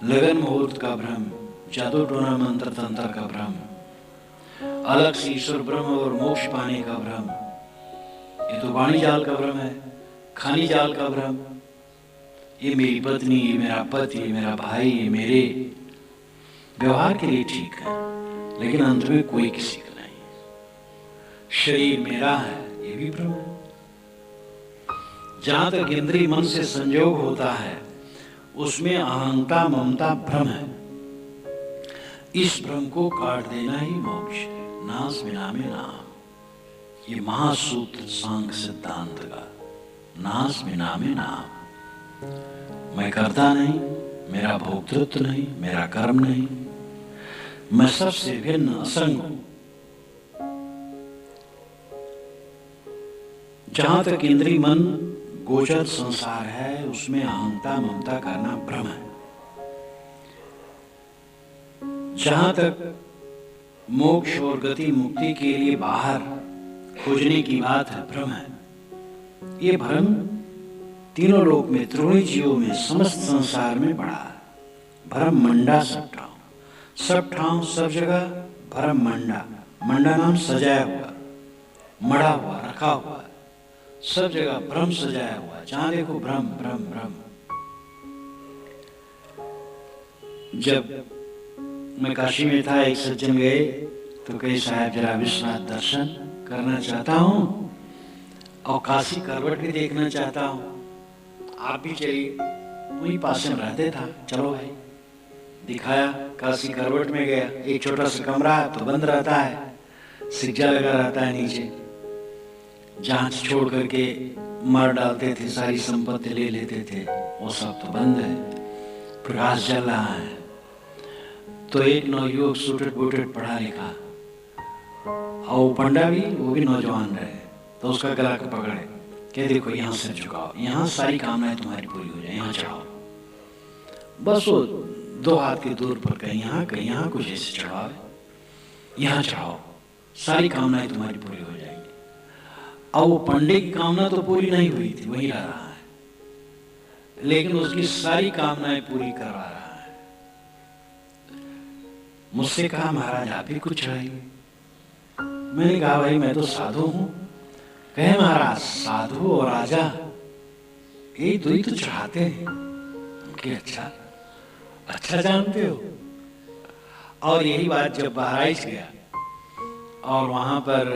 लगन मुहूर्त का भ्रम, जादू टोना मंत्र तंत्र का भ्रम, अलग से ईश्वर ब्रह्म और मोक्ष पाने का भ्रम, ये तो वाणी जाल का भ्रम है, खानी जाल का भ्रम। ये मेरी पत्नी, ये मेरा पति, ये मेरा भाई, ये मेरे व्यवहार के लिए ठीक है, लेकिन अंत में कोई किसी का नहीं। शरीर मेरा है, ये भी भ्रम है। जहां तक इंद्रिय मन से संयोग होता है उसमें अहंता ममता भ्रम है। इस भ्रम को काट देना ही मोक्ष है। नास विनामे नाम, ये महासूत्र सांख्य सिद्धांत का, नास विनामे नाम। मैं करता नहीं, मेरा भोक्तृत्व नहीं, मेरा कर्म नहीं, मैं सबसे भिन्न असंग हूं। जहां तक इंद्रिय मन गोचर संसार है उसमें अहंता ममता करना भ्रम है। जहां तक मोक्ष और गति मुक्ति के लिए बाहर खोजने की बात है, भ्रम है। ये भ्रम तीनों लोक में, त्रिगुणी जीवों में, समस्त संसार में बड़ा है। भ्रम मंडा सब ठाव, सब ठाव सब जगह भ्रम मंडा। मंडा नाम सजाया हुआ, मड़ा हुआ, रखा हुआ, सब जगह भ्रम सजाया हुआ। जहां देखो भ्रम भ्रम भ्रम। जब मैं काशी में था, एक सज्जन गए तो कहे साहब जरा विश्वनाथ दर्शन करना चाहता हूँ और काशी करवट भी देखना चाहता हूँ, आप भी चलिए। वही पास में रहते था, चलो भाई। दिखाया, काशी करवट में गया। एक छोटा सा कमरा तो बंद रहता है, सिक्का लगा रहता है नीचे। जांच छोड़ करके मार डालते थे, सारी संपत्ति ले लेते थे, वो सब तो बंद है। प्रकाश जल रहा है। तो एक नवयुवक सूटेड बूटेड पढ़ा लिखा और पंडा भी, वो भी नौजवान रहे, तो उसका गला पकड़े, कह देखो यहाँ से झुकाओ, यहाँ सारी कामनाएं तुम्हारी पूरी हो जाए, यहाँ चढ़ाओ। बस वो 2 हाथ की दूर पर कहीं यहाँ कुछ ऐसे चढ़ाओ, यहाँ चढ़ाओ, सारी कामनाएं तुम्हारी पूरी हो जाएंगी। अब वो पंडित की कामना तो पूरी नहीं हुई थी, वही रह रहा है, लेकिन उसकी सारी कामनाएं पूरी करवा रहा है। मुझसे कहा महाराज आप भी कुछ चढ़ाइए। मैंने कहा भाई मैं तो साधु हूं। कहे महाराज साधु और राजा ये दो ही तो चढ़ाते हैं। कि अच्छा जानते हो। और यही बात जब बहराइच गया और वहां पर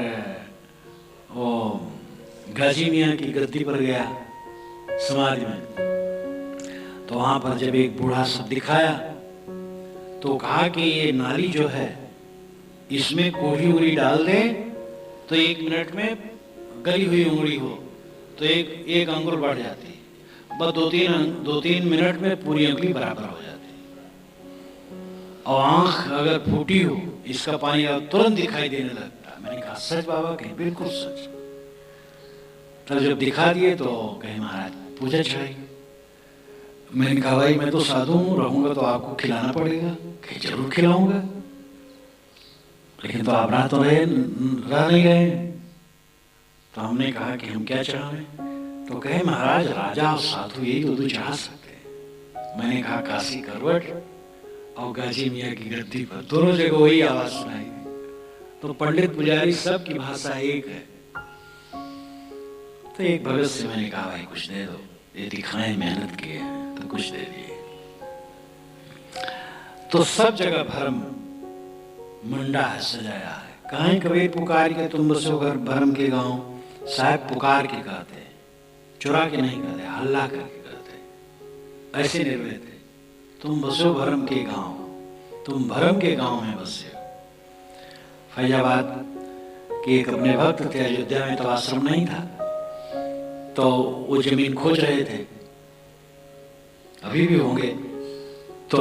वो गाजी मियाँ की गद्दी पर गया समाधि में, तो वहां पर जब एक बूढ़ा सब दिखाया तो कहा कि ये नाली जो है इसमें कोढ़ी उंगली डाल दे तो 1 मिनट में गली हुई उंगली हो तो एक अंगुल बढ़ जाती है। बस 2-3 मिनट में पूरी उंगली बराबर हो जाती है। और आंख अगर फूटी हो, इसका पानी तुरंत दिखाई देने लगता। मैंने कहा सच बाबा? कहीं बिल्कुल सच। तब जब दिखा दिए तो कहे महाराज पूजा चढ़ाई। मैंने कहा भाई मैं तो साधु हूँ, रहूंगा तो आपको खिलाना पड़ेगा। कहे जरूर खिलाऊंगा, लेकिन तो आप रह नहीं गए। तो हमने कहा कि हम क्या चढ़ावें? तो कहे महाराज राजा और साधु यही तो चढ़ा सकते हैं। मैंने कहा काशी करवट और गाजी मियाँ की गद्दी पर, दोनों जगह वही आवाज सुनाई। तो पंडित पुजारी सब की भाषा एक है। तो एक भगत से मैंने कहा भाई कुछ दे दो, ये दिखाएं मेहनत की है, तो कुछ दे दिए। तो सब जगह भरम मंडा है, सजाया है। कहीं कबीर पुकार के तुम बसो घर भरम के गांव। साहब पुकार के कहते, चुरा के नहीं कहते, हल्ला करके कहते, ऐसे निर्भय थे। तुम बसो भरम के गांव, तुम भरम के गांव में बसे हो। फैजाबाद के एक अपने भक्त थे, अयोध्या में तो आश्रम नहीं था, तो वो जमीन खोज रहे थे, अभी भी होंगे। तो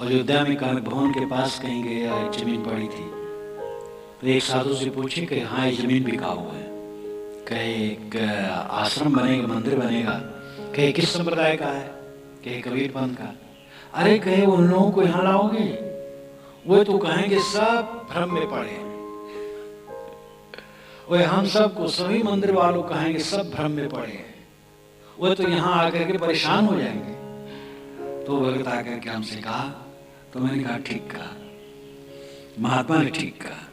अयोध्या में कनक भवन के पास कहीं गए, एक जमीन पड़ी थी। तो एक साधु से पूछे कि हाँ ये जमीन बिकाऊ है। कहे एक आश्रम बनेगा, मंदिर बनेगा। कहे किस संप्रदाय का है? कहे कबीर पंथ का। अरे कहे उन लोगों को यहाँ लाओगे, वो तो कहेंगे सब भ्रम में पड़े हैं। वो हम सबको, सभी मंदिर वालों कहेंगे सब भ्रम में पड़े हैं, वो तो यहाँ आकर के परेशान हो जाएंगे। तो भगत आकर के हमसे कहा, तो मैंने कहा ठीक कहा, महात्मा ने ठीक कहा।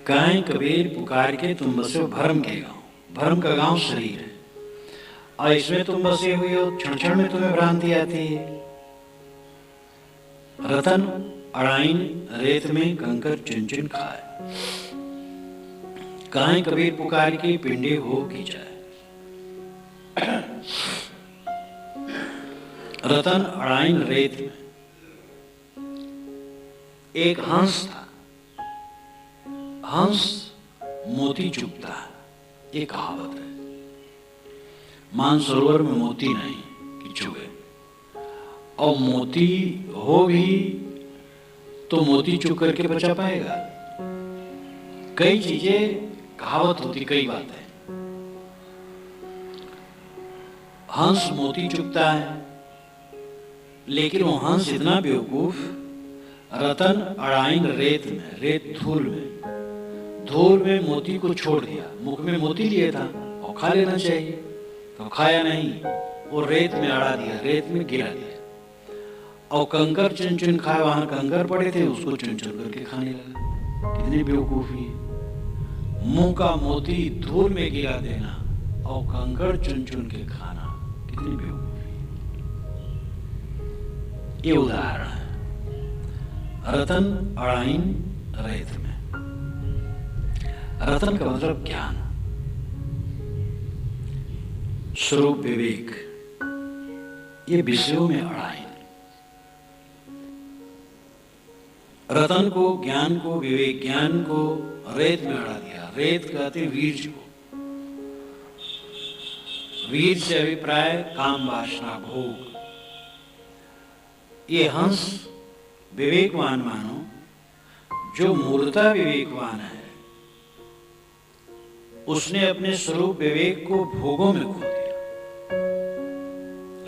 कहीं कबीर पुकार के तुम बसे हो भरम के गांव। भरम का गांव शरीर है और इसमें तुम बसे हुए हो। क्षण क्षण में तुम्हें भ्रांति आती है। रतन अड़ाइन रेत में कंकर चुन चुन खाए। कहीं कबीर पुकार की पिंडी हो की जाए। रतन अड़ाइन रेत में। एक हंस था, हंस मोती चुगता है, ये कहावत है। मानसरोवर में मोती नहीं कि चुगे, और मोती हो भी तो मोती चुग करके बचा पाएगा। कई चीजें कहावत होती, कई बातें। हंस मोती चुगता है, लेकिन वो हंस इतना बेवकूफ रतन अड़ाइन रेत में, रेत धूल में, धूल में मोती को छोड़ दिया। मुख में मोती लिए था और खा लेना चाहिए, तो खाया नहीं, वो रेत में अड़ा दिया, रेत में गिरा दिया। और कंकर चुन चुन खाए, वहां कंकर पड़े थे, उसको चुन चुन करके खाने लगा। कितनी बेवकूफी है। मुंह का मोती धूल में गिरा देना और कंकर चुन चुन के खाना, कितनी बेवकूफी। ये उदाहरण है। रतन अड़ाइन रेत में। रतन का मतलब ज्ञान, स्वरूप विवेक, ये विषयों में अड़ाइन। रतन को, ज्ञान को, विवेक ज्ञान को रेत में अड़ा दिया। रेत कहते वीर्य को। वीर्य से अभिप्राय काम वासना भोग। ये हंस विवेकवान मानो, जो मूलतः विवेकवान है, उसने अपने स्वरूप विवेक को भोगों में खो दिया।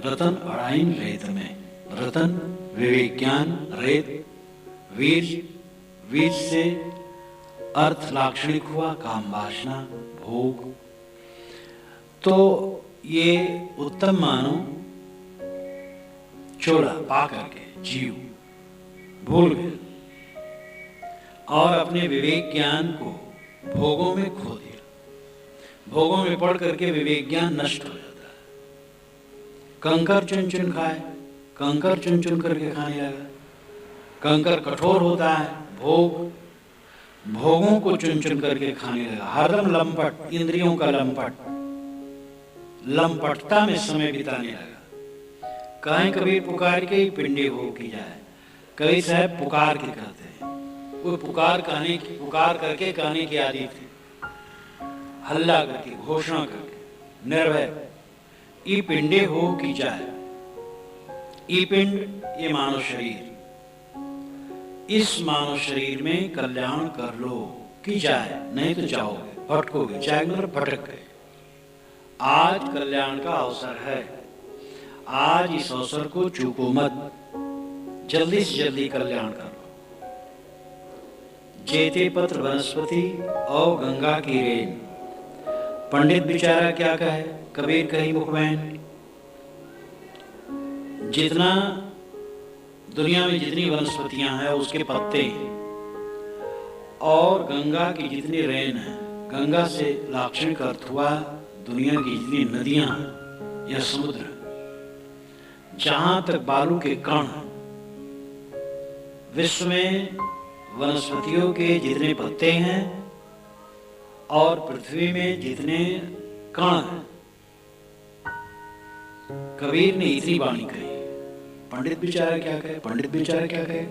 रतन अड़ाइन रेत में। रतन विवेक ज्ञान, रेत वीर, वीर से अर्थ लाक्षणिक हुआ काम वासना भोग। तो ये उत्तम मानो चोला पा करके जीव भूल गए और अपने विवेक ज्ञान को भोगों में खो दिया। भोगों में पड़ करके विवेक ज्ञान नष्ट हो जाता है। कंकर चुन चुन खाए, कंकर चुन चुन करके खाने लगा। कंकर कठोर होता है, भोग भोगों को चुन चुन करके खाने लगा। हरदम लंपट, इंद्रियों का लंपट, लंपटता में समय बिताने लगा। कहीं कभी पुकार के ही पिंडी भोग की जाए, कई साहब पुकार के कहते हैं। वो पुकार करके कहने की आदि थी, हल्ला करके, घोषणा करके, निर्भय ई पिंडे हो की जाए। ई पिंड ये मानव शरीर, इस मानव शरीर में कल्याण कर लो की जाए, नहीं तो जाओगे, भटकोगे। जाए मतलब भटक गए। आज कल्याण का अवसर है, आज इस अवसर को चूको मत, जल्दी से जल्दी कल्याण कर लो। जेते पत्र वनस्पति और गंगा की रेन। पंडित बेचारा क्या कहे, कबीर कही मुखबैन। जितना दुनिया में जितनी वनस्पतियां हैं उसके पत्ते और गंगा की जितनी रेन है, गंगा से लाक्षणिक अर्थ हुआ दुनिया की जितनी नदियां या समुद्र, जहां तक बालू के कण, विश्व में वनस्पतियों के जितने पत्ते हैं और पृथ्वी में जितने कण हैं, कबीर ने इतनी वाणी कही। पंडित बेचारा क्या कहे, पंडित बेचारा क्या कहे।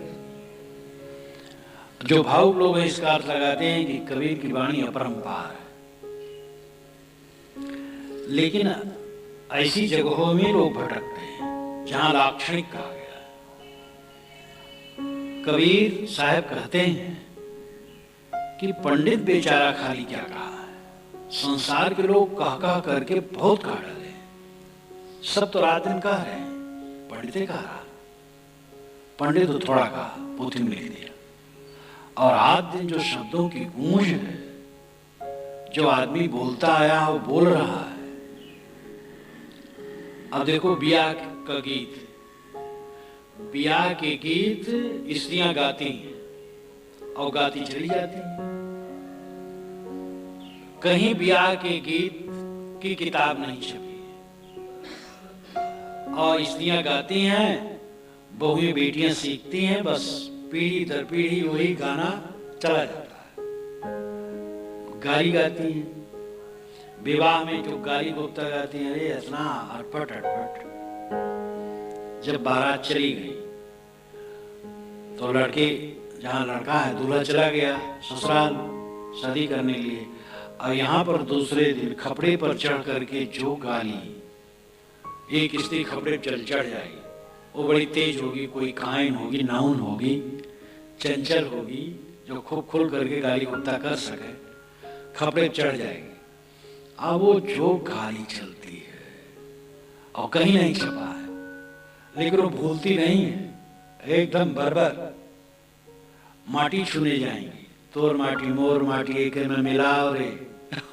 जो भावुक लोग हैं इसका अर्थ लगाते हैं कि कबीर की वाणी अपरंपार है। लेकिन ऐसी जगहों में लोग भटकते हैं जहां लाक्षणिक कहा गया है। कबीर साहब कहते हैं कि पंडित बेचारा खाली क्या कहा है, संसार के लोग कह करके बहुत कहा डाले। सब तो रात दिन कह रहे हैं, पंडित कह रहा, पंडित तो थोड़ा कहा, पोथी में लिख दिया। और रात दिन जो शब्दों की गूंज है, जो आदमी बोलता आया वो बोल रहा है। अब देखो ब्याह का गीत, ब्याह के गीत स्त्रियां गाती हैं और गाती चली जाती हैं। कहीं ब्याह के गीत की किताब नहीं छपी और स्त्रियां गाती हैं, बहुएं बेटियां सीखती हैं, बस पीढ़ी दर पीढ़ी वही गाना चला जाता है। गाली गाती हैं, विवाह में जो गाली गुप्ता गाती हैं, अरे इतना अटपट अटपट। जब बारात चली गई तो लड़के, जहां लड़का है दूल्हा चला गया ससुराल शादी करने के लिए, और यहाँ पर दूसरे दिन खपड़े पर चढ़ करके जो गाली, एक स्त्री खपड़े पर चढ़ जाएगी, वो बड़ी तेज होगी, कोई कायन होगी, नाउन होगी, चंचल होगी, जो खूब खुल करके गाली गुप्ता कर सके, खपड़े पर चढ़ जाएगी। अब वो जो गाली चलती है और कहीं नहीं छपा है, लेकिन वो भूलती नहीं है, एकदम बरबर माटी छूने जाएंगे, तोर माटी मोर माटी एक में मिलाओ रे,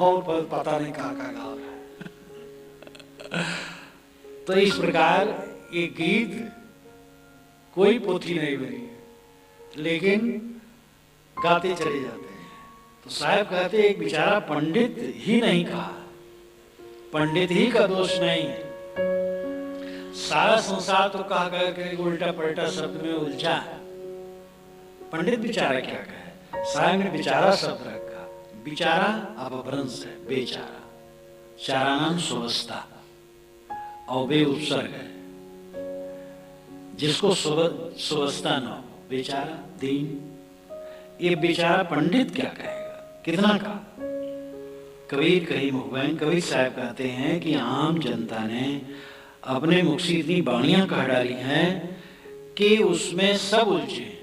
और पता नहीं कहाँ कहाँ गाओ रहा। तो इस प्रकार ये गीत कोई पोथी नहीं बनी, लेकिन गाते चले जाते हैं। तो साहब कहते एक बेचारा पंडित ही नहीं कहा, पंडित ही का दोष नहीं है, सारा संसार तो कहा करके उल्टा पलटा शब्द में उलझा है। पंडित बेचारा क्या कहे, साहब ने बेचारा शब्द रखा। बेचारा अपभ्रंश है, बेचारा, चारा नाम सुवस्था और बे उपसर्ग है, जिसको सुवस्था न हो, बेचारा दीन। ये बेचारा पंडित क्या कहेगा, कितना का। कबीर कहीं मुखबैन कबीर साहब कहते हैं कि आम जनता ने अपने मुख से इतनी वाणियां कह डाली हैं कि उसमें सब उलझे।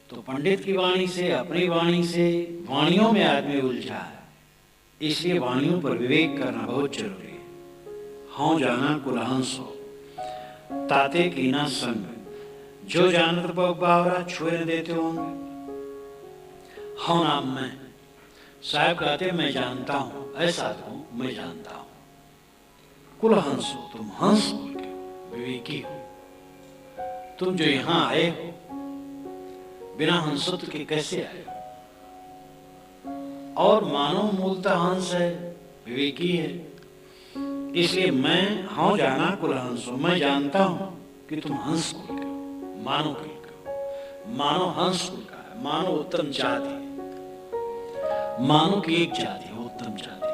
तो पंडित की वाणी से, अपनी वाणी से, वाणियों में आदमी उलझा है। इसलिए वाणियों पर विवेक करना बहुत जरूरी है। हाँ जाना कुलहंस हो, ताते कीना संग, जो जानत बावरा छुए न देते होंगे। हाँ नाम में साहब कहते मैं जानता हूं, ऐसा हूं, मैं जानता हूं। कुलहंस हो, तुम हंस बोल के हो, विवेकी हो। तुम जो यहां आए हो बिना हंसत्व के कैसे आए हो? और मानव मूलतः हंस है, विवेकी है। इसलिए मैं हाँ जाना कुलहंस हो, मैं जानता हूं कि तुम हंस कुल के हो, मानव कुल के हो। मानव हंस कुल का है, मानव उत्तम जाति है, मानव की एक जाति है, उत्तम जाति है।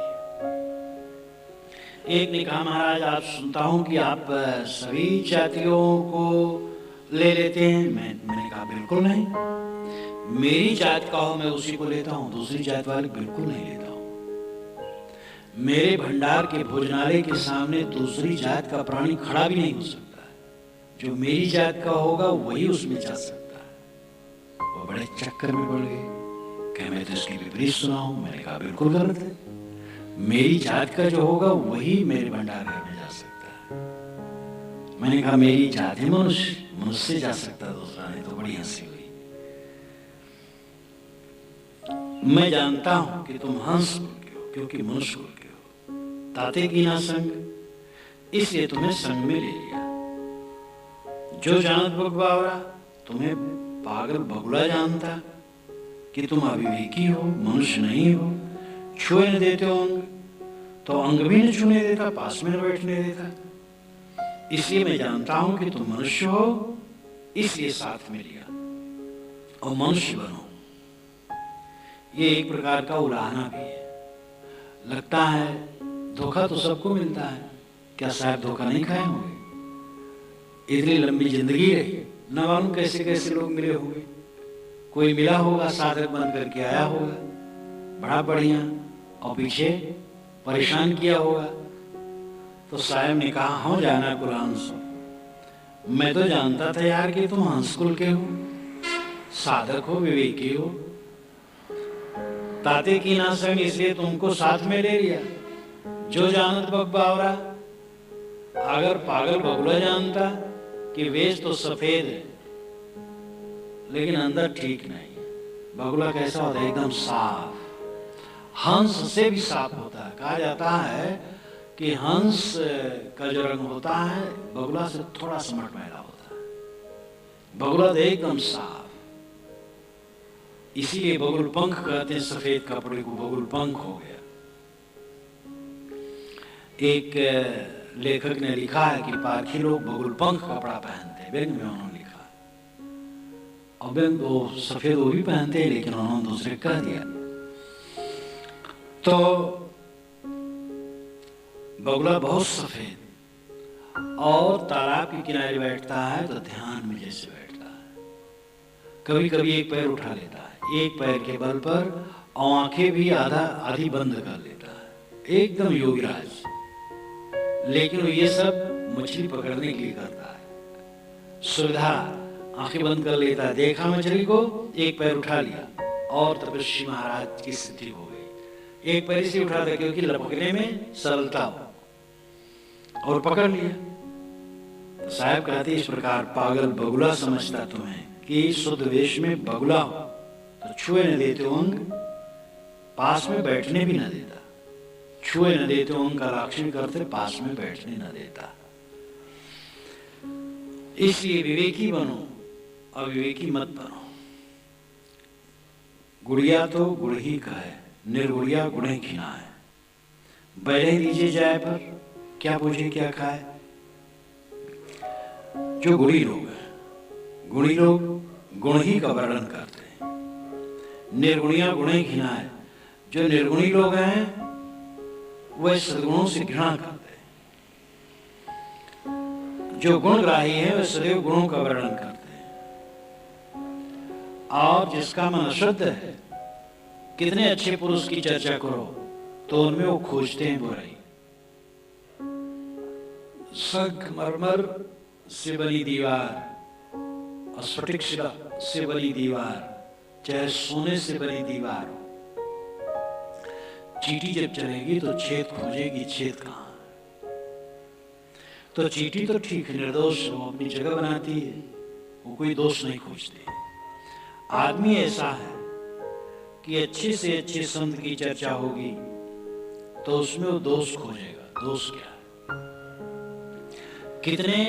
एक ने कहा महाराज आप सुनता हूं कि आप सभी जातियों को ले लेते हैं। मैंने कहा बिल्कुल नहीं, मेरी जात का हो मैं उसी को लेता हूं, दूसरी जात वाले बिल्कुल नहीं लेता हूं। मेरे भंडार के भोजनालय के सामने दूसरी जात का प्राणी खड़ा भी नहीं हो सकता है। जो मेरी जात का होगा वही उसमें जा सकता है। वो बड़े चक्कर में पड़ गए कि मैं तो इसकी विपरीत सुना हूं। मैंने कहा बिल्कुल गलत है, मेरी जात का जो होगा वही मेरे भंडार घर में जा सकता है। मैंने कहा मेरी जात है मनुष्य, मनुष्य से जा सकता दूसरा नहीं। तो बड़ी हंसी हुई। मैं जानता हूं कि तुम हंस कुल के हो, क्योंकि मनुष्य कुल के हो। ताते की ना संग, इसलिए तुम्हें संग में ले लिया। जो जानत बगबावरा, तुम्हें पागल बगुला जानता कि तुम अविवेकी हो, मनुष्य नहीं हो। छुए न देते हो अंग, तो अंग भी न छूने देता, पास में न बैठने देता। इसलिए मैं जानता हूं कि तुम मनुष्य हो, इसलिए साथ में लिया और मनुष्य बनो। ये एक प्रकार का उलाहना भी है। लगता है धोखा तो सबको मिलता है, क्या साहब धोखा नहीं खाए होंगे? इतनी लंबी जिंदगी रही, न मालूम कैसे कैसे लोग मिले होंगे। कोई मिला होगा, साधक बन करके आया होगा बड़ा बढ़िया, और पीछे परेशान किया होगा। तो साहब ने कहा हाँ जाना कुलहंस हो। मैं तो जानता था यार कि तुम हंस कुल के हो, साधक हो, विवेकी हो। ताते की ना संग, इसलिए तुमको साथ में ले लिया। जो जानत बगबावरा, अगर पागल बगुला जानता कि वेश तो सफेद है लेकिन अंदर ठीक नहीं है। बगुला कैसा होता है? एकदम साफ, हंस से भी साफ होता है। कहा जाता है कि हंस का जो रंग होता है बगुला से थोड़ा सा मटमैला होता है, बगुला तो एकदम साफ। इसीलिए बगुल पंख कहते हैं, सफेद कपड़े को बगुल पंख हो गया। एक लेखक ने लिखा है कि पारखी लोग बगुल पंख कपड़ा पहनते हैं, व्यंग में उन्होंने लिखा। और व्यंग वो सफेद वो भी पहनते हैं, लेकिन उन्होंने दूसरे कह दिया। तो बगुला बहुत सफेद और तालाब के किनारे बैठता है तो ध्यान में जैसे बैठता है। कभी कभी एक पैर उठा लेता है, एक पैर के बल पर, और आंखें भी आधी बंद कर लेता है, एकदम योगीराज। लेकिन वो ये सब मछली पकड़ने के लिए करता है। सुविधा, आंखें बंद कर लेता है, देखा मछली को, एक पैर उठा लिया और तपस्वी महाराज की स्थिति हो गई। एक पैर से उठा था क्योंकि लपकने में सरलता हो, और पकड़ लिया। तो साहब कहते इस प्रकार पागल बगुला समझता तुम्हें कि शुद्ध वेश में बगुला हो तो छुए न देते अंग, पास में बैठने भी न देता। छुए न देते अंग का लाक्षण करते, पास में बैठने न देता। इसलिए विवेकी बनो, अविवेकी मत बनो। गुड़िया तो गुड़ ही का है, निर्गुड़िया गुणे खिना है। बैले दीजिए जाए पर क्या पूछे क्या खाए। जो गुड़ी लोग हैं, गुणी लोग गुण ही का वर्णन करते हैं। निर्गुणिया गुणे घृणा है। जो निर्गुणी लोग हैं वह सद्गुणों से घृणा करते हैं। जो गुणग्राही है वह सदैव गुणों का वर्णन करते हैं। और जिसका मन अशुद्ध है, कितने अच्छे पुरुष की चर्चा करो तो उनमें वो खोजते हैं बुराई। संगमरमर से बनी दीवार, स्फटिक शिला से बनी दीवार, चाहे सोने से बनी दीवार हो, चींटी जब चलेगी तो छेद खोजेगी, छेद कहां है। तो चींटी तो ठीक है, निर्दोष, वो अपनी जगह बनाती है, वो कोई दोष नहीं खोजती। आदमी ऐसा है कि अच्छे से अच्छे संत की चर्चा होगी तो उसमें वो दोष खोजेगा। दोष क्या है? कितने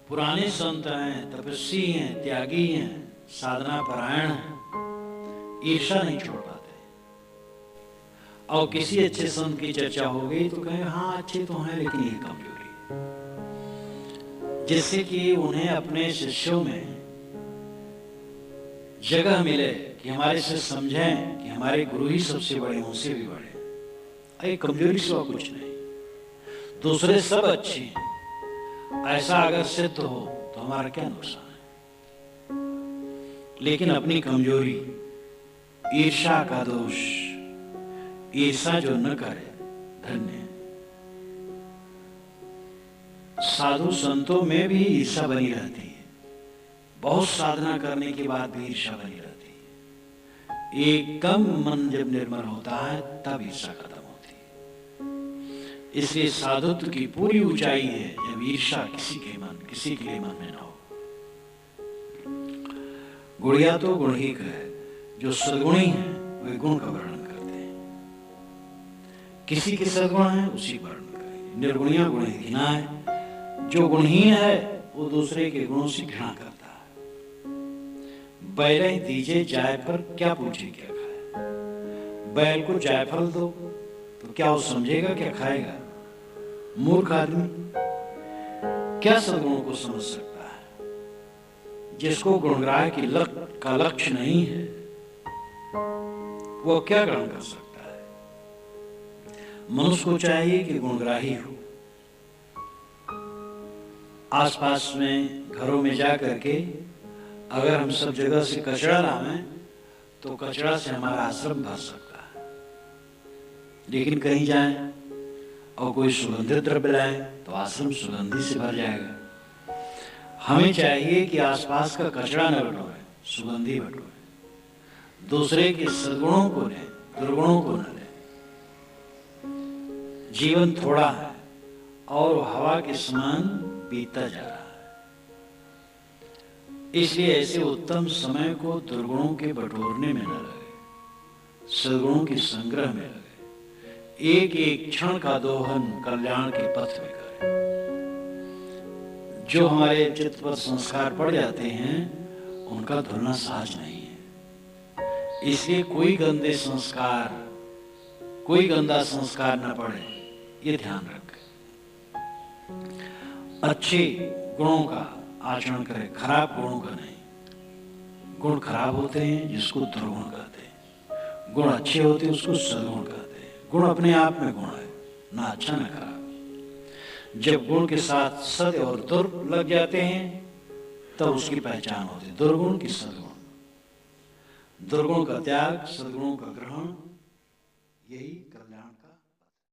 पुराने संत हैं, तपस्वी हैं, त्यागी हैं, साधना परायण हैं, ईर्षा नहीं छोड़ पाते। और किसी अच्छे संत की चर्चा हो गई तो कहें हाँ अच्छे तो हैं लेकिन ये कमजोरी है। जिससे कि उन्हें अपने शिष्यों में जगह मिले कि हमारे से समझें कि हमारे गुरु ही सबसे बड़े, उनसे भी बड़े। एक कमजोरी से कुछ नहीं, दूसरे सब अच्छे हैं, ऐसा अगर सिद्ध हो तो हमारा क्या नुकसान है। लेकिन अपनी कमजोरी, ईर्षा का दोष, ईर्षा जो न करे धन्य। साधु संतों में भी ईर्षा बनी रहती है, बहुत साधना करने के बाद भी ईर्षा बनी रहती है। एकदम मन जब निर्मल होता है तब ईर्षा खत्म होती है। इसलिए साधुत्व की पूरी ऊंचाई है जब ईर्षा किसी के लिए मन में न हो। गुड़िया तो गुण ही है। जो सद्गुणी है वे गुण का वर्णन करते हैं। किसी के सद्गुण है उसी का वर्णन करेंगे। निर्गुणिया गुण घृणा है। जो गुणहीन है वो दूसरे के गुणों से घृणा करता है। बैले दीजे जाय पर क्या पूछे क्या खाए। बैल को जायफल दो तो क्या वो समझेगा क्या खाएगा। मूर्ख आदमी क्या सद्गुणों को समझ सकता है। जिसको गुणग्राह का लक्ष्य नहीं है वो क्या ग्रहण कर सकता है। मनुष्य को चाहिए कि गुणग्राही हो। आसपास में घरों में जा करके अगर हम सब जगह से कचरा लावें तो कचरा से हमारा आश्रम भर सकता है। लेकिन कहीं जाएं और कोई सुगंधित द्रव्य लाए तो आश्रम सुगंधी से भर जाएगा। हमें चाहिए कि आसपास का कचरा न बटोरे, सुगंधी बटोरे। दूसरे के सद्गुणों को लें, दुर्गुणों को न लें। जीवन थोड़ा है और हवा के समान बीतता जा रहा है। इसलिए ऐसे उत्तम समय को दुर्गुणों के बटोरने में न लगे, सद्गुणों के संग्रह में लगे। एक एक क्षण का दोहन कल्याण के पथ में करें। जो हमारे चित्त पर संस्कार पड़ जाते हैं उनका धुलना सहज नहीं है। इसलिए कोई गंदा संस्कार न पड़े, ये ध्यान रखें। अच्छे गुणों का आचरण करें, खराब गुणों का नहीं। गुण खराब होते हैं जिसको दुर्गुण कहते हैं, गुण अच्छे होते हैं उसको सद्गुण कहते हैं। गुण अपने आप में गुण है, ना अच्छा ना खराब। जब गुण के साथ सद और दुर लग जाते हैं तब उसकी पहचान होती है। दुर्गुण की सद्गुण, दुर्गुण का त्याग, सद्गुणों का ग्रहण, यही कल्याण।